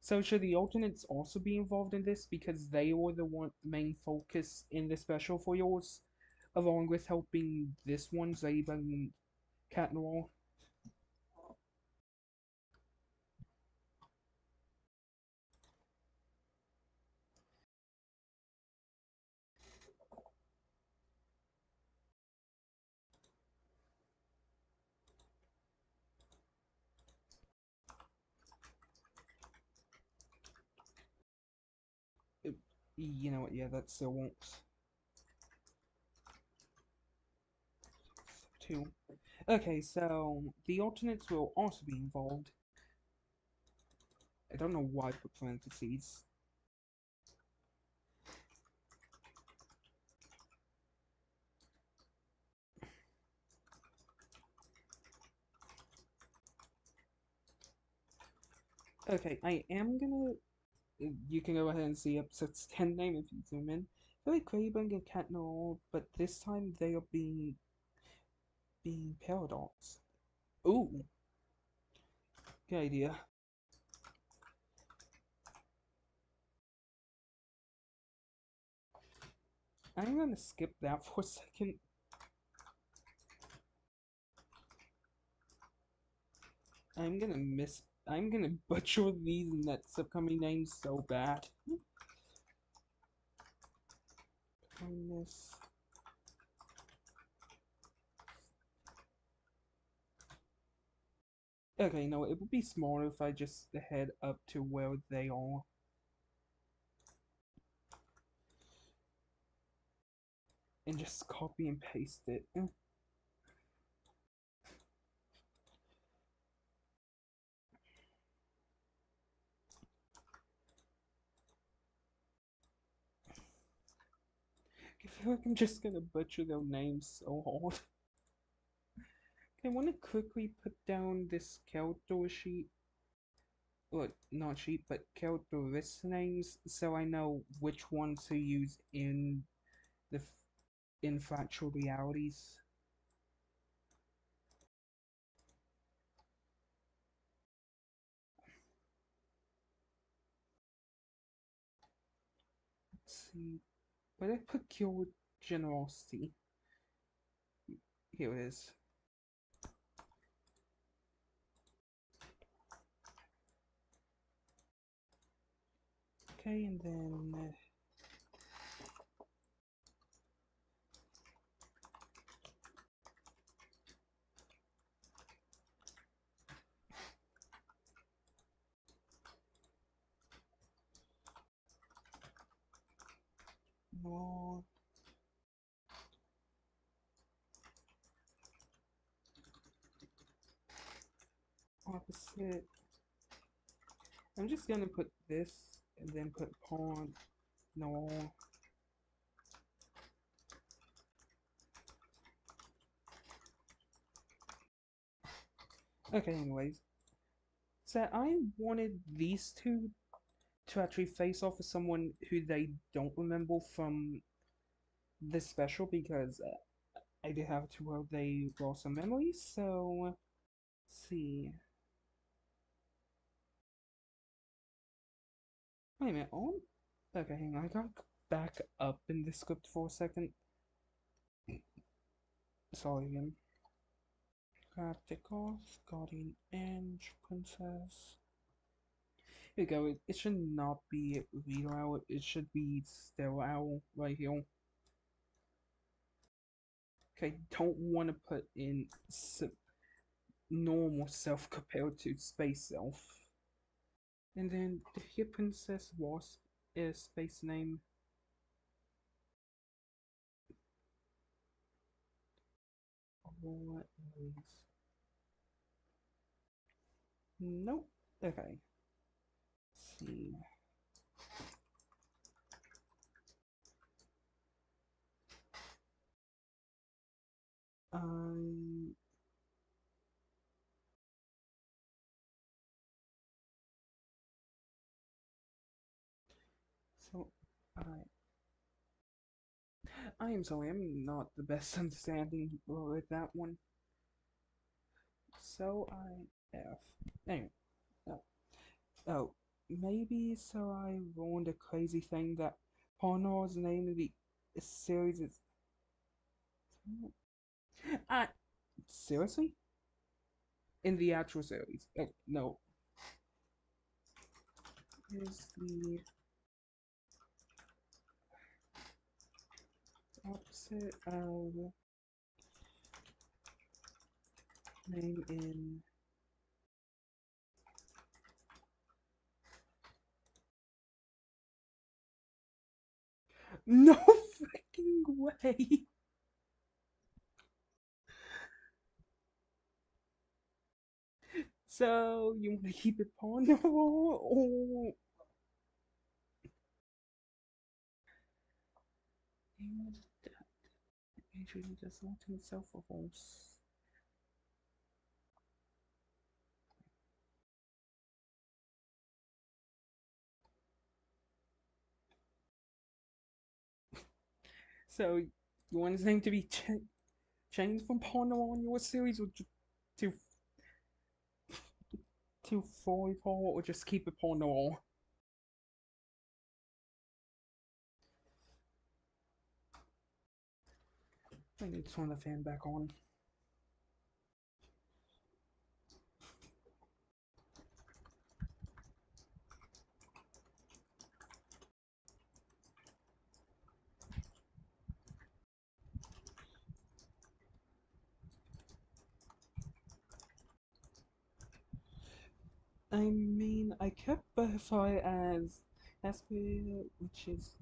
Speaker 1: So should the alternates also be involved in this because they were the main focus in the special for yours, along with helping this one, Zabe and Cat Noir? You know what? Yeah, that still won't. Two. Okay, so the alternates will also be involved. I don't know why I put parentheses. Okay, I am gonna. You can go ahead and see episode 10 name if you zoom in. Very Craven and Cat Noir, but this time they are being paradox. Ooh, good idea. I'm gonna skip that for a second. I'm gonna butcher these next upcoming names so bad. Kindness. Okay, no, it would be smarter if I just head up to where they are. And just copy and paste it. I feel like I'm just gonna butcher their names so hard. I want to quickly put down this character sheet. Well, not sheet, but character list names, so I know which ones to use in the in factual realities. Let's see. Where did I put pure generosity? Here it is. Okay, and then more opposite. I'm just gonna put this and then put pawn no. Okay, anyways. So I wanted these two to actually face off with someone who they don't remember from this special because I did have to where they lost some memories, so let's see. Wait a minute, on? Okay, hang on, I gotta go back up in the script for a second. Sorry again. Gotta take off, Guardian Edge, Princess. Here we go, it should not be Leader Owl, it should be Stellar Owl right here. Okay, don't want to put in normal self compared to space self. And then the here Princess Wasp is space name. Aurora Aries. Nope. Okay. Let's see. Um. So, I am sorry. I'm not the best understanding with that one. So I F. Anyway. Oh. Oh. Maybe so I ruined a crazy thing that Ponor's name of the series is. Ah, seriously? In the actual series? No. Is the opposite of name in no freaking way. So you want to keep it Pono or actually does not himself a horse. So you want his name to be changed from Pono on your series, or to to Foipaw, or just keep it Pono? I need to turn the fan back on. I mean, I could verify as Aspia, which is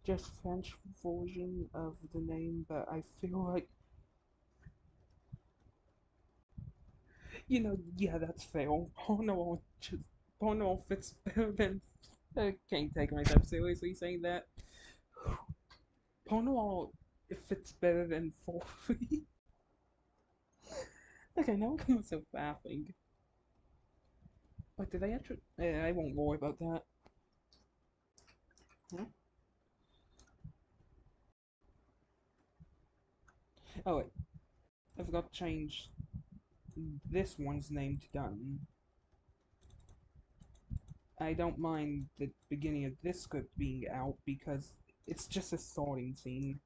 Speaker 1: just French version of the name, but I feel like, yeah, that's fair. Porno fits better than. I can't take myself seriously saying that. Porno it fits better than 4-3. Okay, now I got myself laughing. Wait, did they actually? Yeah, I won't worry about that. Huh? Oh wait, I forgot to change this one's name to Gun. I don't mind the beginning of this script being out because it's just a starting scene.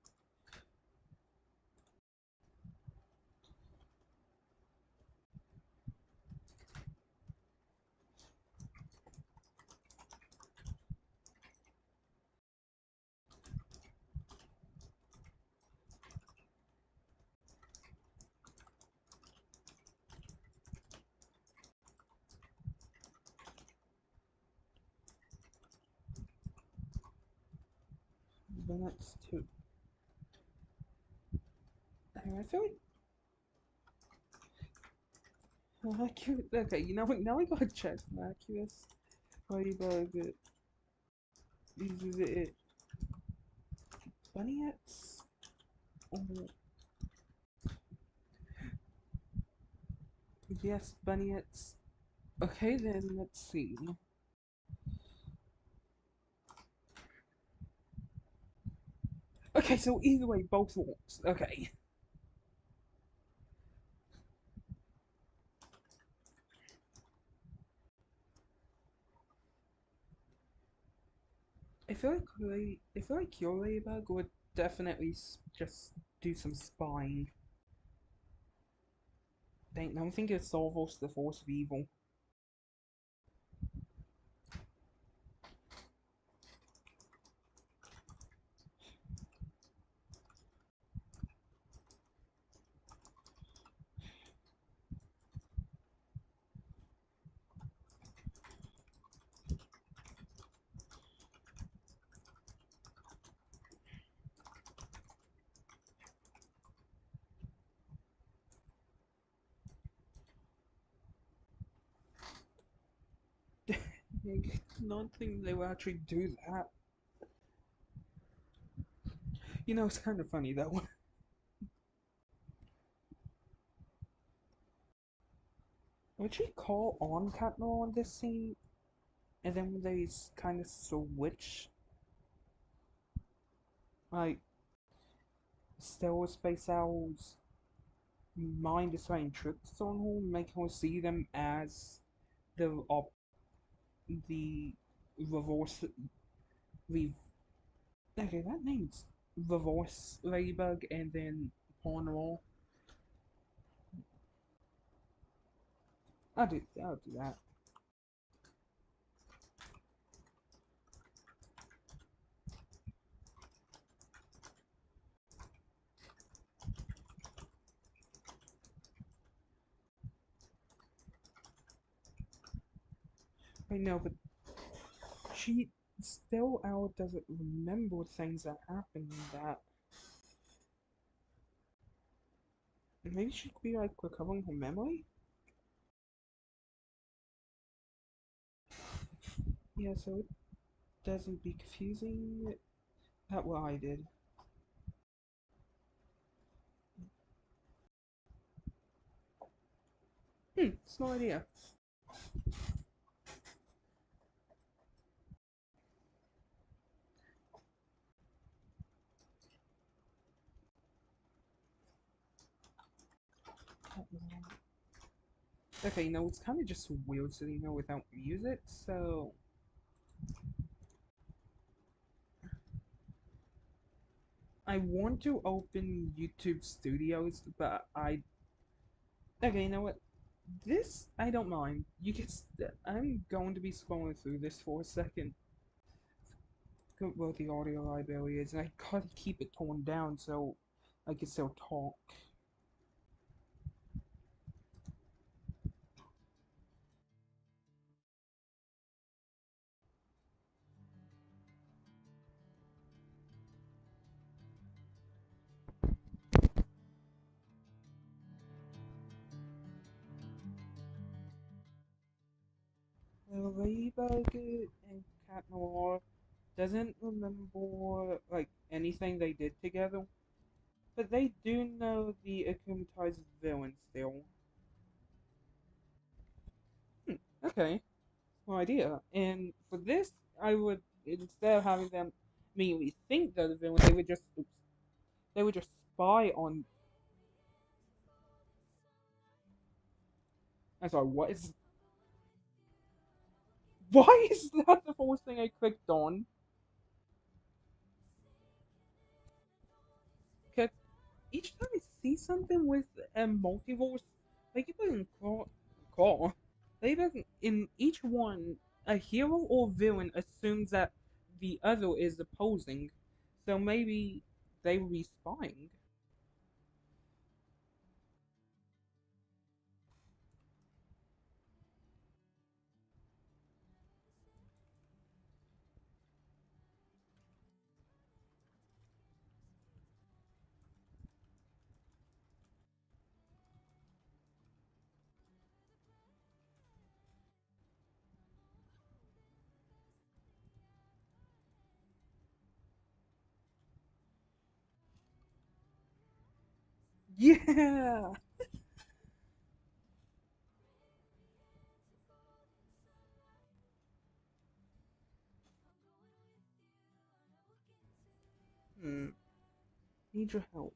Speaker 1: But that's too. I feel like miraculous. Okay, you know what? Now I gotta check miraculous. Ladybug uses it. Bunny-ettes? Oh, yes, bunny-ettes. Okay, then let's see. Okay, so either way, both works. Okay. I feel like your ladybug would definitely just do some spying. Dang, I'm thinking of Solvos, the force of evil. I don't think they will actually do that. It's kind of funny though. Would she call on Katniss on this scene, and then when they kind of switch, like Stellar Space Owl's mind is playing tricks on her, making her see them as the reverse re okay, that name's reverse ladybug, and then Hornwall. I'll do that. I know, but she still out doesn't remember things that happened in that. Maybe she could be like recovering her memory? Yeah, so it doesn't be confusing. That what I did. It's no idea. Okay, it's kind of just weird sitting here without music, so I want to open YouTube Studios, but okay, you know what? This I don't mind. I'm going to be scrolling through this for a second. Look where the audio library is, and I gotta keep it torn down so I can still talk. Ladybug and Cat Noir doesn't remember like anything they did together, but they do know the akumatized villain still. Hmm, okay, no idea. And for this, I would instead of having them immediately think they're the villain, they would just spy on. I'm sorry, what is? Why is that the first thing I clicked on? 'Cause each time I see something with a multiverse, like even in Claw, like even in each one, a hero or villain assumes that the other is opposing, so maybe they will be spying. Yeah. Hmm. Need your help.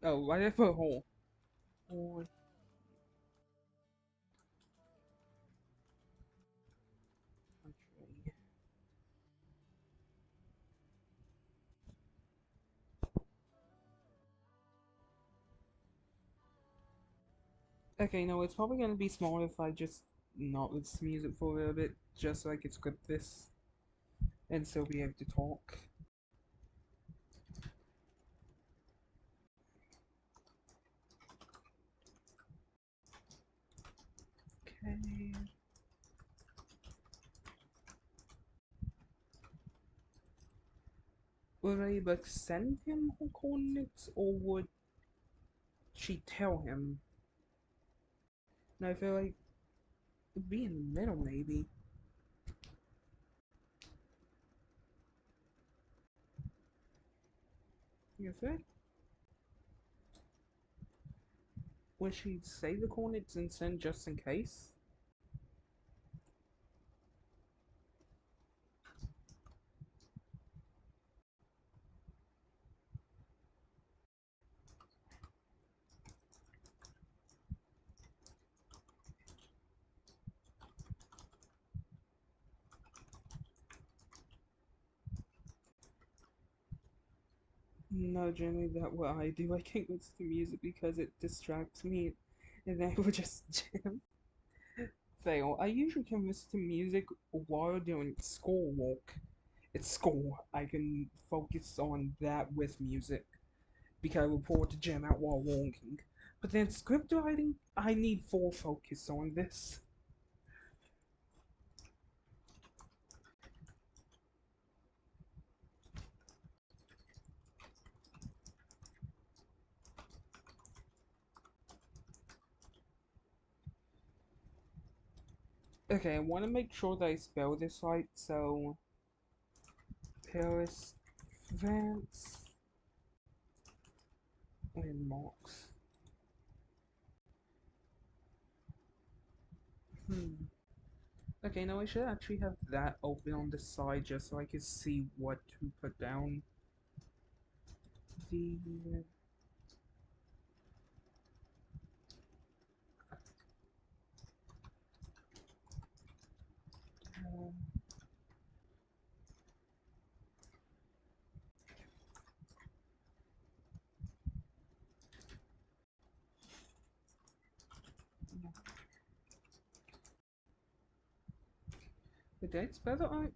Speaker 1: Oh, why did I put a hole? Oh, country. Okay, no, it's probably gonna be smaller if I just not listen to music for a little bit, just so I can script this and still be able to talk. Okay. Would I but send him her coordinates or would she tell him? And I feel like it'd be in the middle maybe. You think? Would she say the coordinates and send just in case? No, generally that what I do. I can't listen to music because it distracts me and then I would just jam. Fail. I usually can listen to music while doing schoolwork. It's school. I can focus on that with music because I will pour to jam out while walking. But then script writing, I need full focus on this. Okay, I want to make sure that I spell this right, so Paris, France, and Marks. Hmm. Okay, now I should actually have that open on the side just so I can see what to put down. The did I spell it right?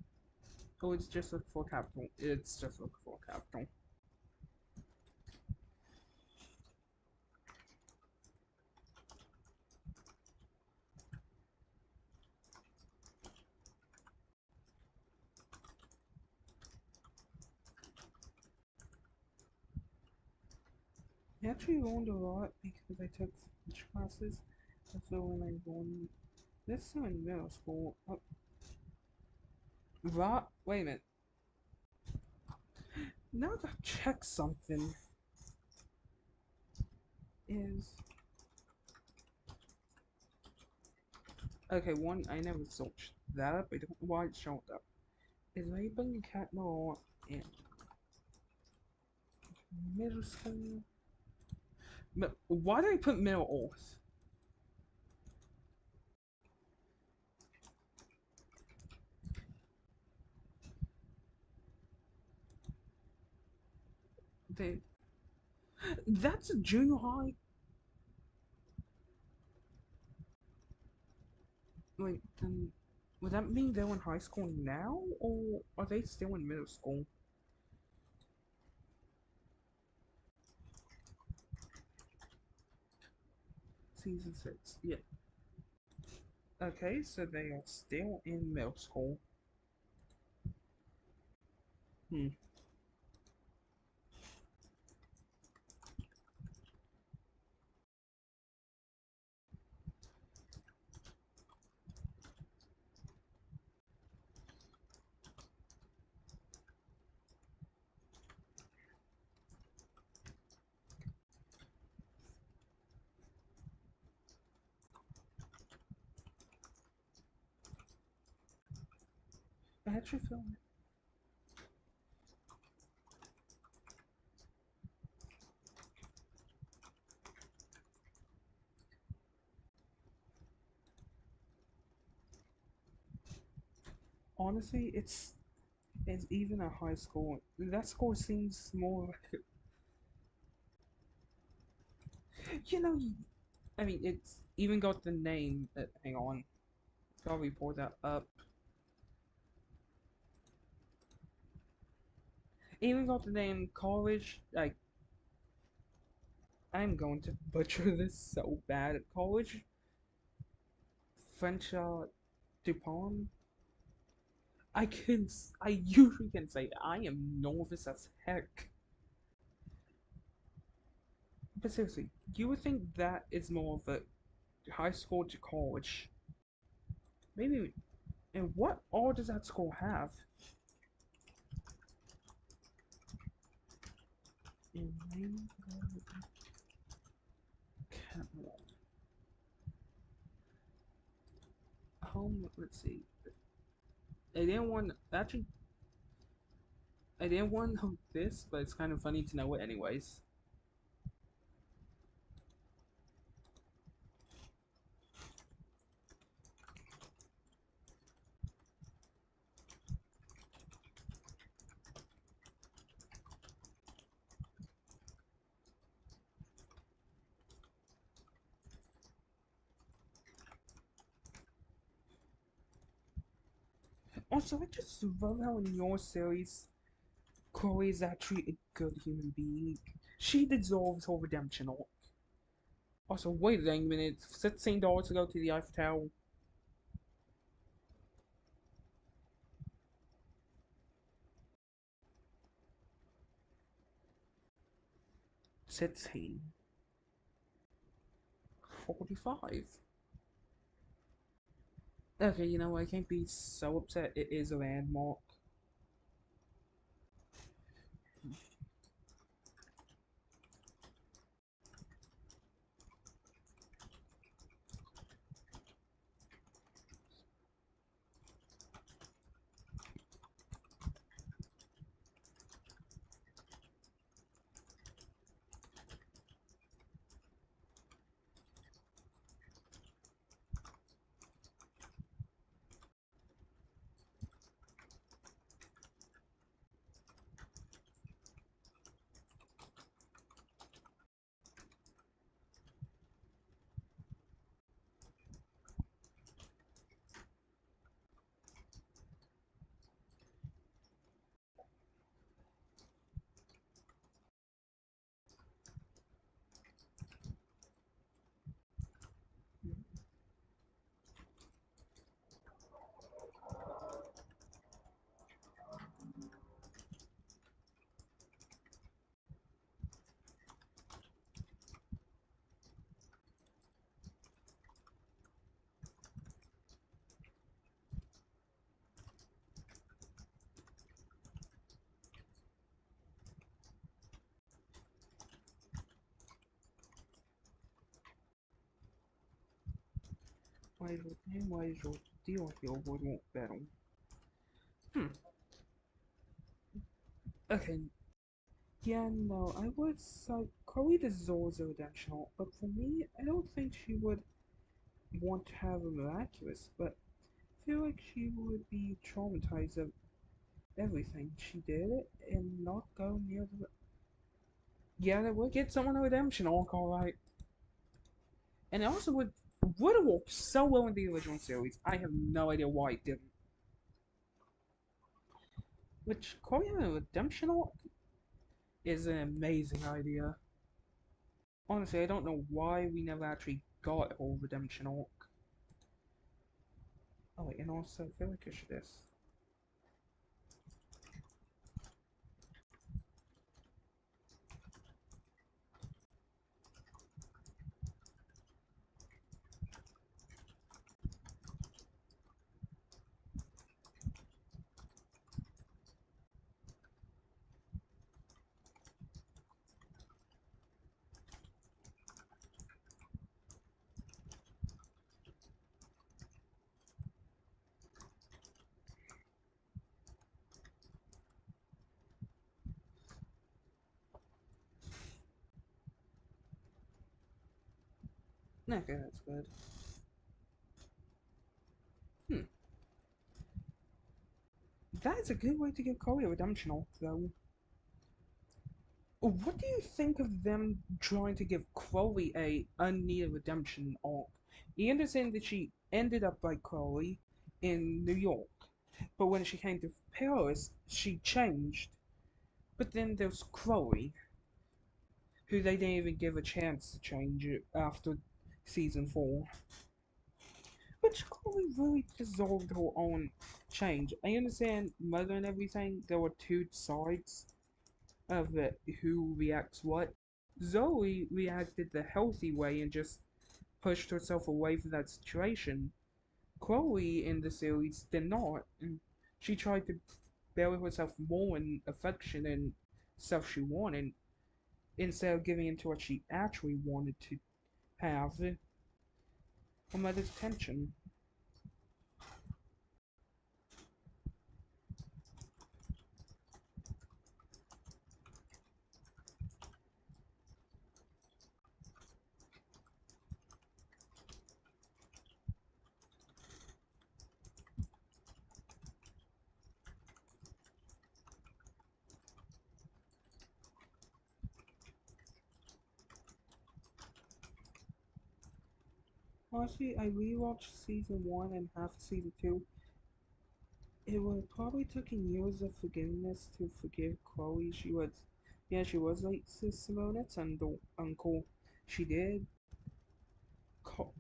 Speaker 1: Oh, it's just look for capital. It's just look for capital. I actually learned a lot because I took French classes. So when I learned this time in middle school, what? Wait a minute. Now I gotta check something. Is okay. One, I never searched that up. I don't know why it's showing up. Is Laban Cat more in middle school? Why did I put middle earth? They, that's a junior high. Wait, then would that mean they're in high school now, or are they still in middle school? Season 6, yeah. Okay, so they are still in middle school. Hmm. I actually feel like, honestly, it's even a high school. That school seems more like, you know, I mean, it's even got the name. Hang on, gotta we pull that up. Even got the name college. Like, I'm going to butcher this so bad. College French Dupont. I usually can say that. I am nervous as heck. But seriously, you would think that is more of a high school to college. Maybe. And what all does that school have? In let's see. I didn't want actually. I didn't want to know this, but it's kind of funny to know it anyways. Also, I just love how in your series, Chloe is actually a good human being. She deserves her redemption arc. Also, wait a minute. $16 to go to the Eiffel Tower. 16. 45. Okay, you know, I can't be so upset. It is a landmark. Why is your deal here wouldn't battle? Hmm. Okay. Yeah, no, I would say Chloe deserves a redemption arc, but for me, I don't think she would want to have a miraculous, but I feel like she would be traumatized of everything she did and not go near the. Yeah, they would get someone a redemption arc, alright. And it also would have worked so well in the original series. I have no idea why it didn't. Which Chloe having a redemption arc is an amazing idea. Honestly, I don't know why we never actually got a whole redemption arc. Oh, wait, and also, I feel like I should this. Okay, that's good. Hmm. That is a good way to give Chloe a redemption arc, though. What do you think of them trying to give Chloe a unneeded redemption arc? You understand that she ended up like Chloe in New York, but when she came to Paris, she changed. But then there's Chloe, who they didn't even give a chance to change it after season 4. Which Chloe really deserved her own change. I understand Mother and everything, there were two sides of it, who reacts what. Zoe reacted the healthy way and just pushed herself away from that situation. Chloe in the series did not, and she tried to bury herself more in affection and stuff she wanted instead of giving into what she actually wanted to have, her mother's attention. Honestly, I rewatched season 1 and half of season 2. It would probably taken years of forgiveness to forgive Chloe. She was like Simonett's uncle. She did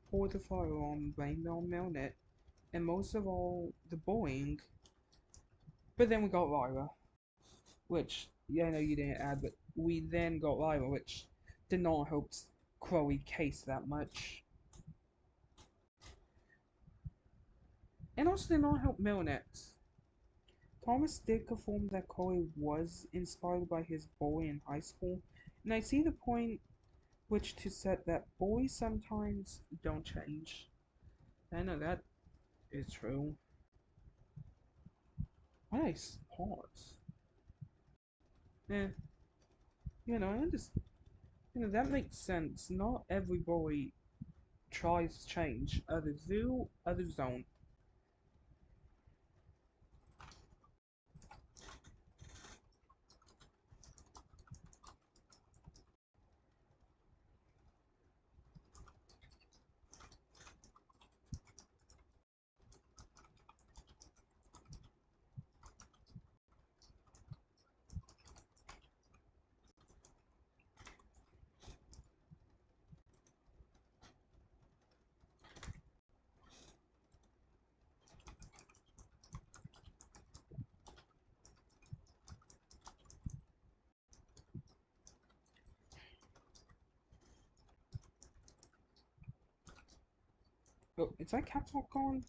Speaker 1: pour the fire on, blame it on Melnet, and most of all, the bullying. But then we got Lyra, which, yeah, I know you didn't add, but we then got Lyra, which did not help Chloe case that much. And also did not help Melnet. Thomas did confirm that Chloe was inspired by his bully in high school, and I see the point which to set that boys sometimes don't change. I know that is true. Nice pause. Eh, I just, that makes sense. Not every boy tries to change. Others do, others don't. Oh, is that caps lock gone?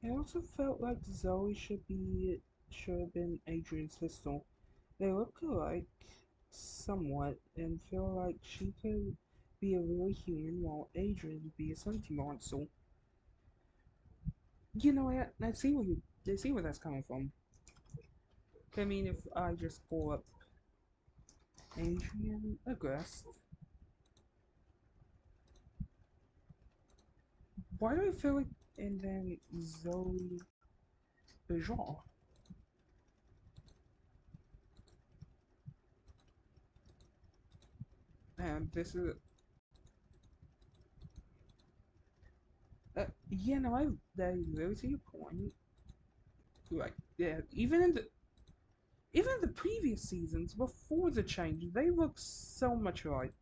Speaker 1: I also felt like Zoe should have been Adrian's sister. They look alike somewhat and feel like she could be a real human while Adrian would be a sentiment. So you know I see where that's coming from. I mean, if I just pull up Adrian Agrest, why do I feel like and then Zoe Bajan? And this is yeah, no, I really see your point. Like, yeah, even in the previous seasons before the change, they look so much alike.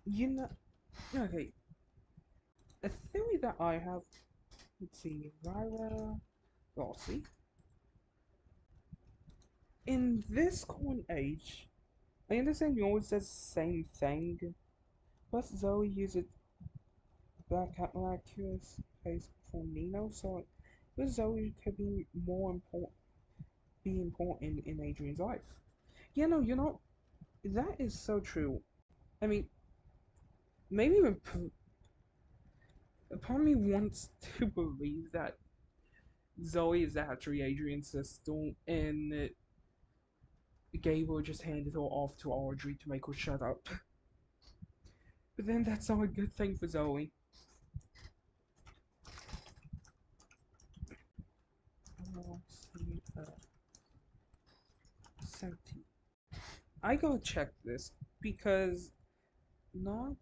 Speaker 1: You know, okay, a theory that I have. Let's see, Lyra Rossi. In this current age, I understand you always says the same thing. Plus, Zoe uses Black Cat Miraculous face before Nino, so this Zoe could be important in Adrian's life. Yeah, no, that is so true. I mean, maybe even part of me wants to believe that Zoe is actually Adrian's sister, and that Gable just handed her off to Audrey to make her shut up. But then that's not a good thing for Zoe. See, Senti. I gotta check this because not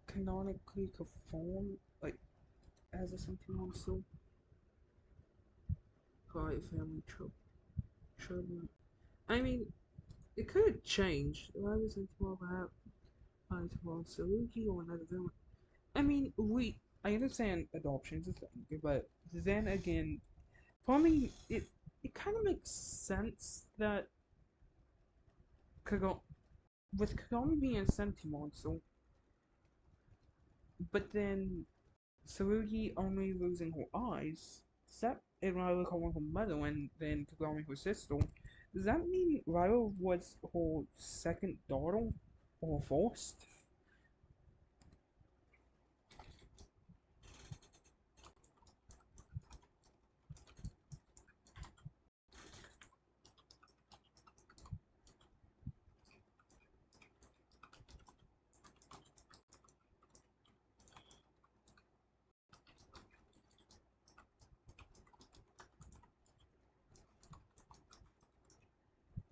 Speaker 1: canonically conformed like as a sentiment so by family children. I mean, it could change. If I was into more about Saluki or another villain. I mean, I understand adoption is a thing, but then again, for me, it kind of makes sense that Kago with Kagami being a sentiment, so but then Sarugi only losing her eyes, does that and Ryla calling her mother and then Kagami her sister, does that mean Ryla was her second daughter? Or first?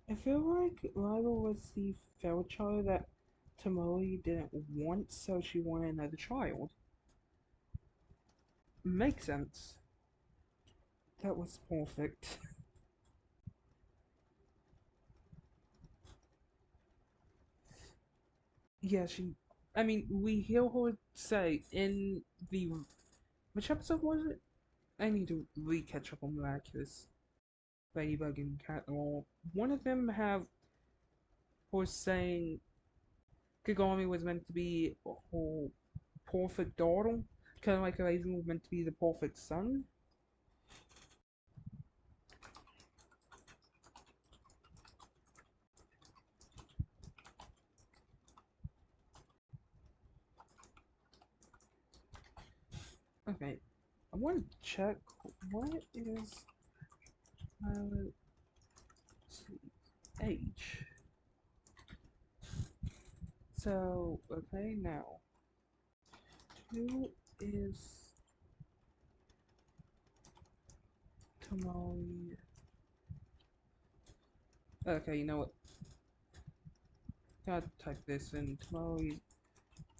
Speaker 1: I feel like Ryla was the failed child that Tamori didn't want, so she wanted another child. Makes sense. That was perfect. Yeah, she. I mean, we hear her say in the. Which episode was it? I need to re catch up on Miraculous, Ladybug, and Cat. Or one of them have her saying Kagami was meant to be her perfect daughter, kind of like Raven was meant to be the perfect son. Okay, I want to check what is Violet's age. So, okay, now, who is Tamale. Okay, you know what? Gotta type this in. Tamale.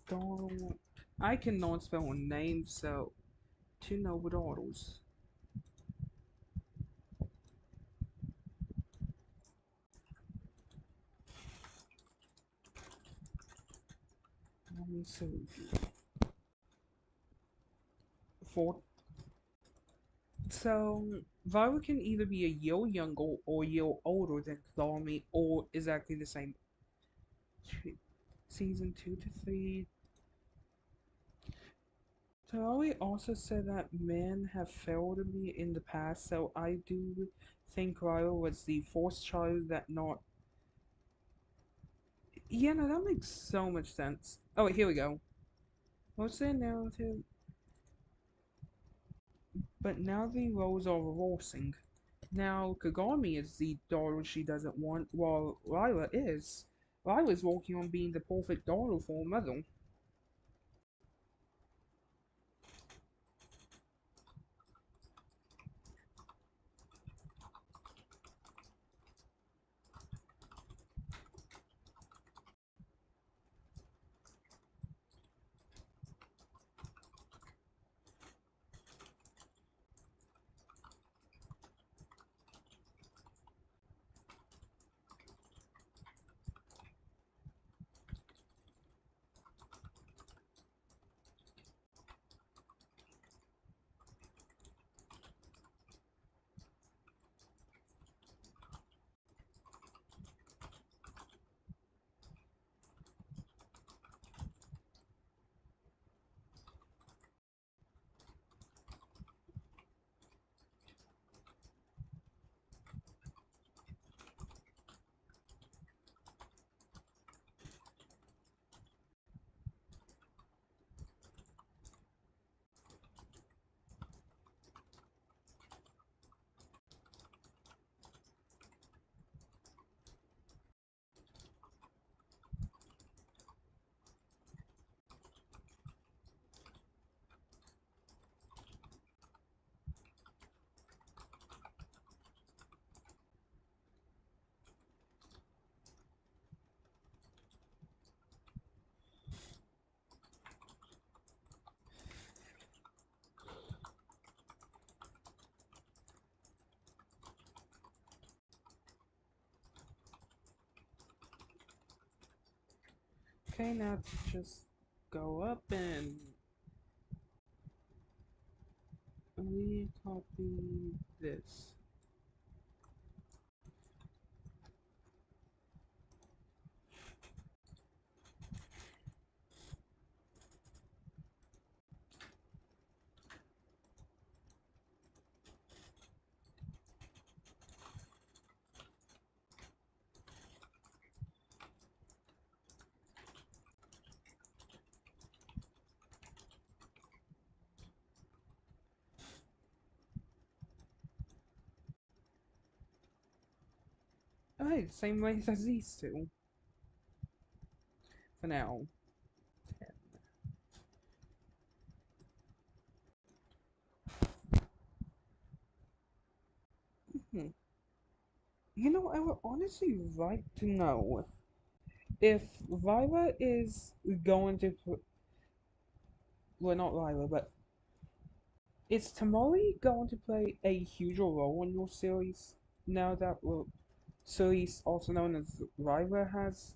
Speaker 1: Donald. I cannot spell a name, so to know what orders. Let me see. Four. So, Violet can either be a year younger or a year older than Chlormy, or exactly the same. Season 2 to 3. Tarali also said that men have failed me in the past, so I do think Violet was the fourth child that not. Yeah, no, that makes so much sense. Oh, here we go. What's the narrative? But now the roles are reversing. Now Kagami is the daughter she doesn't want, while Lila is. Lila's working on being the perfect daughter for her mother. Okay, now just go up and we copy this. Alright, same ways as these two. For now. 10. Hmm. You know, I would honestly like to know if Lila is going to. Well, not Lila, but is Tamori going to play a huge role in your series now that series, also known as Lila, has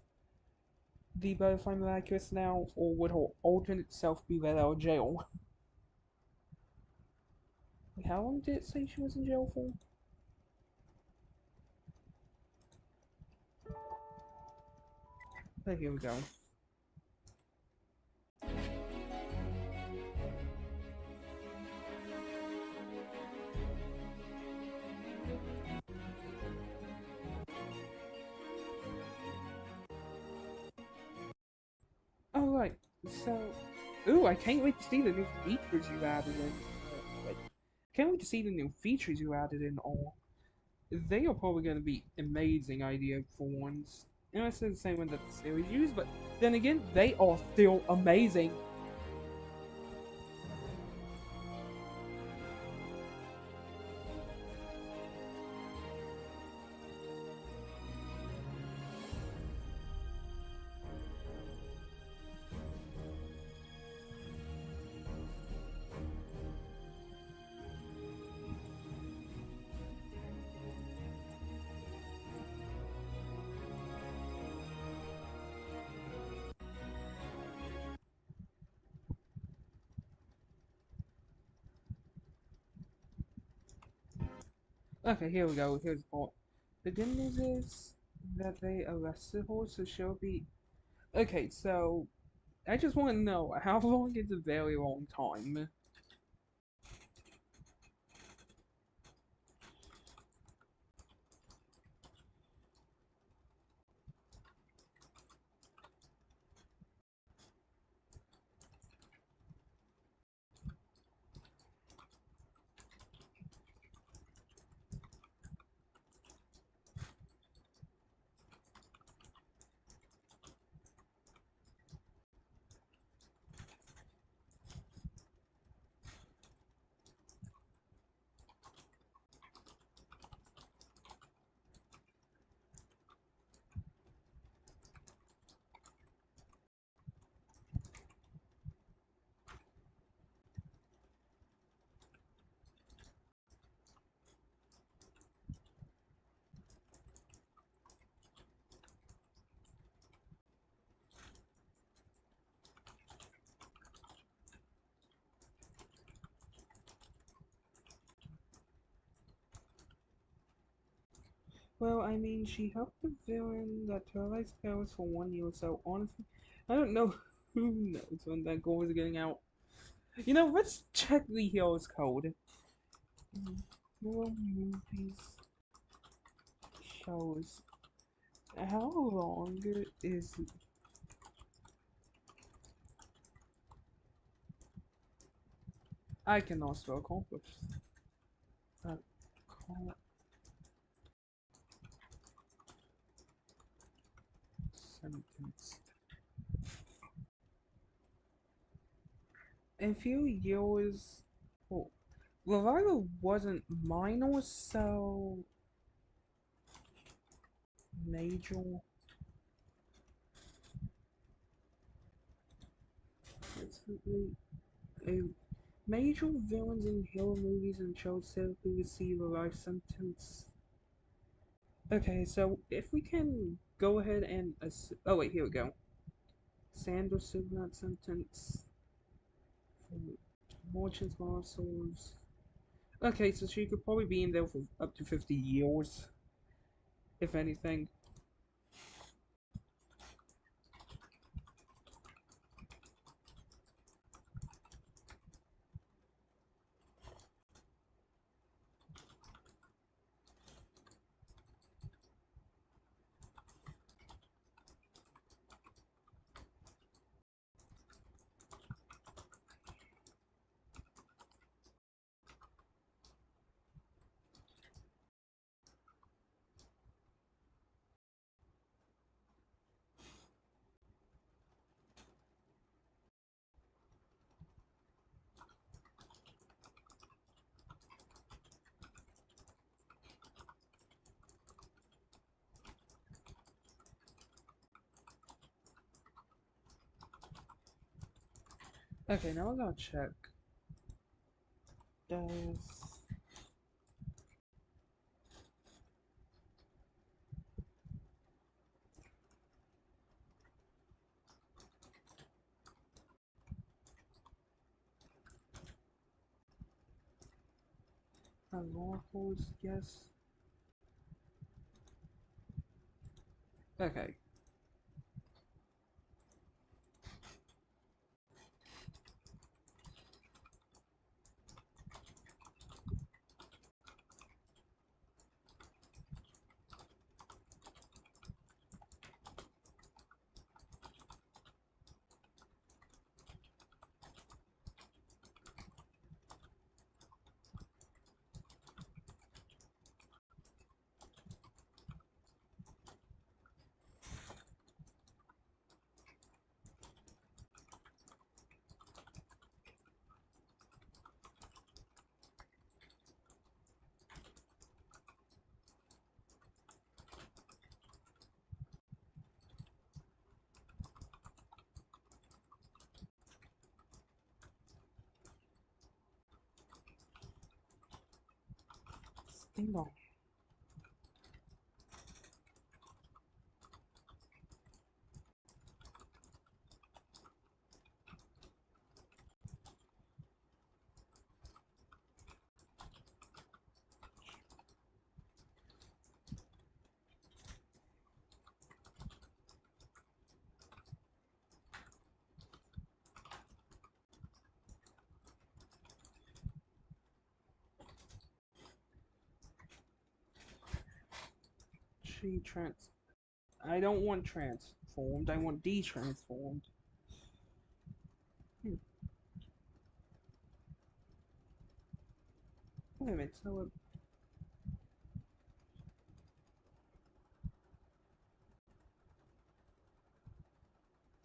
Speaker 1: the Butterfly Miraculous now, or would her alternate self be let out of jail? How long did it say she was in jail for? Oh, here we go. Alright, so. Ooh, I can't wait to see the new features you added in. Like, can't wait to see the new features you added in all. They are probably going to be amazing idea for ones. And I said the same one that the series used, but then again, they are still amazing. Okay, here we go. Here's the part. The good news is that they arrested her, so she'll be. Okay, so I just want to know how long is a very long time? Well, I mean, she helped the villain that terrorized Paris for 1 year, so honestly, I don't know who knows when that goal is getting out. You know, let's check the hero's code. Hero movies shows. How long is. I cannot spell accomplish. Uh, sentence. In few years. Oh, Revival wasn't minor, so. Major. It's a major villains in hero movies and shows typically receive a life sentence. Okay, so if we can go ahead and oh wait, here we go. Sandra served that sentence for merchants, marshals. Okay, so she could probably be in there for up to 50 years, if anything. Okay, now I gotta check. Does unlawfuls? Yes. Okay. Ding dong. She trans. I don't want transformed. I want de-transformed. Hmm. Wait a minute. So,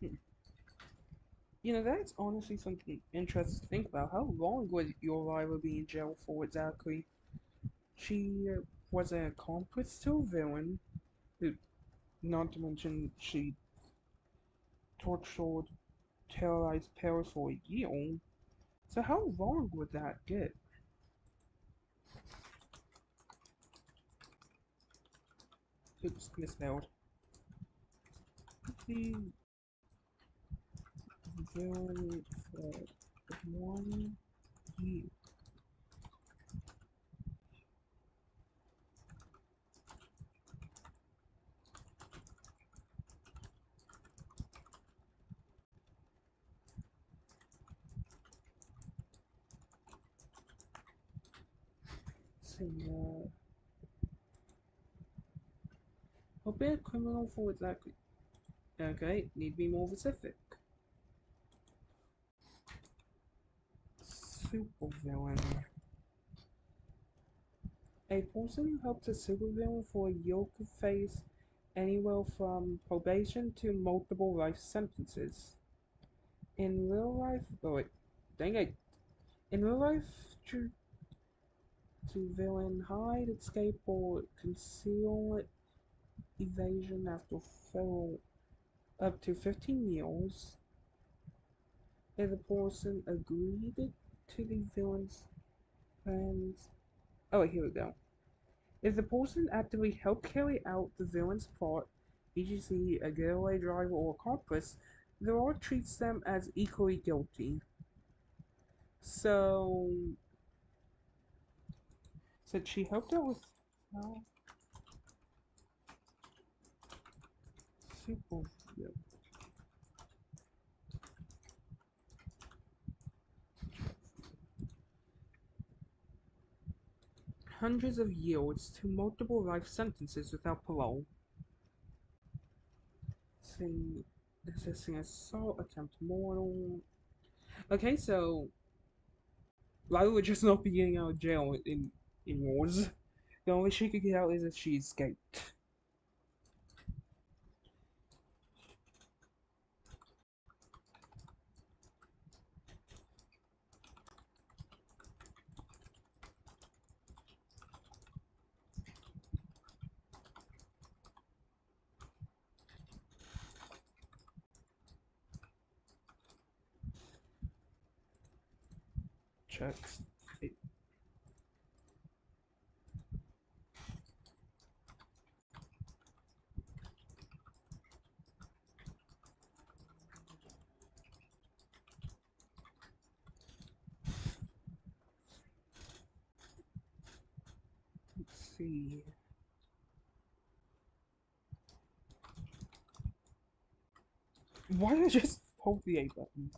Speaker 1: hmm. That's honestly something interesting to think about. How long would your rival be in jail for exactly? She was an accomplice to a villain, who, not to mention she tortured, terrorized Paris for a year. So how long would that get? Oops, misspelled. The villain for 1 year. See, a bit criminal for exactly. Okay, need to be more specific. Supervillain. A person who helps a supervillain for a year could face anywhere from probation to multiple life sentences. In real life, oh wait, dang it. In real life, to villain hide, escape, or conceal evasion after fail up to 15 years. If the person agreed to the villain's plans. Oh, wait, here we go. If the person actively helped carry out the villain's plot, e.g., a getaway driver or accomplice, the law treats them as equally guilty. So, since she helped out with super hundreds of years to multiple life sentences without parole. See, assessing assault, attempt mortal. Okay, so Lila would just not be getting out of jail in yours. The only she could get out is if she escaped. Checks. Let's see. Why did I just hold the A button?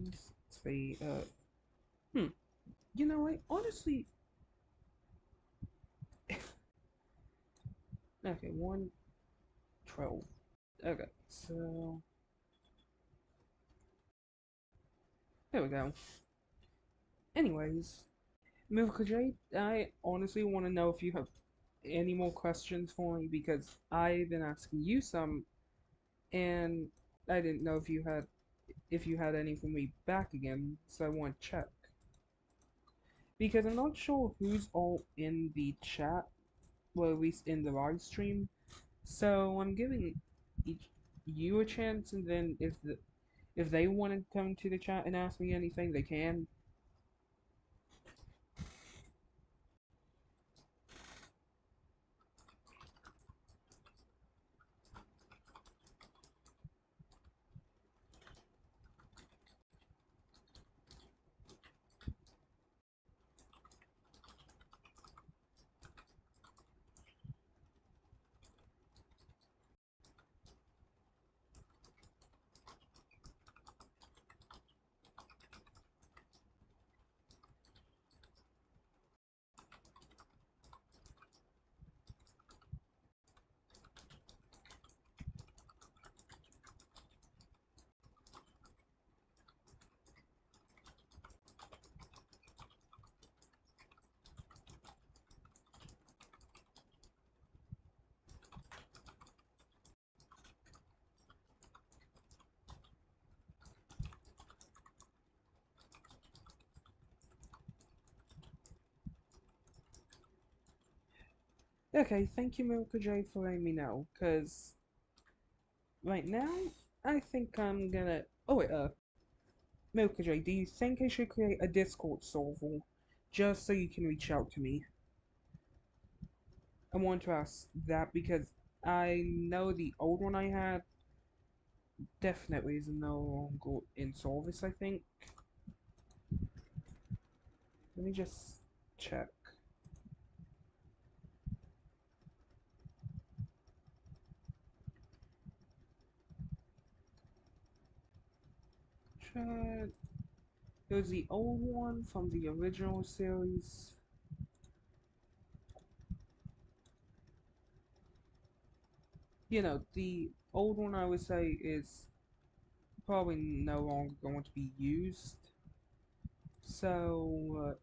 Speaker 1: Let's see. Hmm. I honestly. Okay, 112. Okay, so there we go. Anyways, Miracle Jade, I honestly want to know if you have any more questions for me because I've been asking you some, and I didn't know if you had if you had any for me back again, so I want to check. Because I'm not sure who's all in the chat, well, at least in the live stream. So I'm giving each you a chance, and then if they want to come to the chat and ask me anything, they can. Okay, thank you, Milka J, for letting me know. Cause right now, I think I'm gonna. Oh wait, Milka J, do you think I should create a Discord server just so you can reach out to me? I want to ask that because I know the old one I had definitely is no longer in service, I think. Let me just check. Check. It was the old one from the original series. You know, the old one I would say is probably no longer going to be used. So,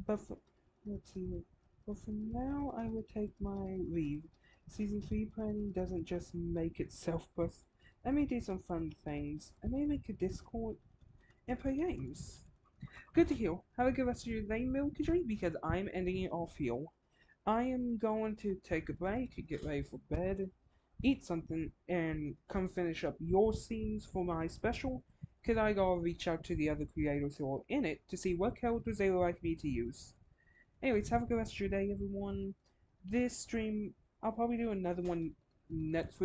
Speaker 1: but for, let's see. But for now, I will take my leave. Season 3 planning doesn't just make itself, but I may do some fun things. I may make a Discord and play games. Good to hear. Have a good rest of your day, Milky, because I'm ending it off here. I am going to take a break, get ready for bed, eat something, and come finish up your scenes for my special, because I gotta reach out to the other creators who are in it to see what characters they would like me to use. Anyways, have a good rest of your day, everyone. This stream, I'll probably do another one next week.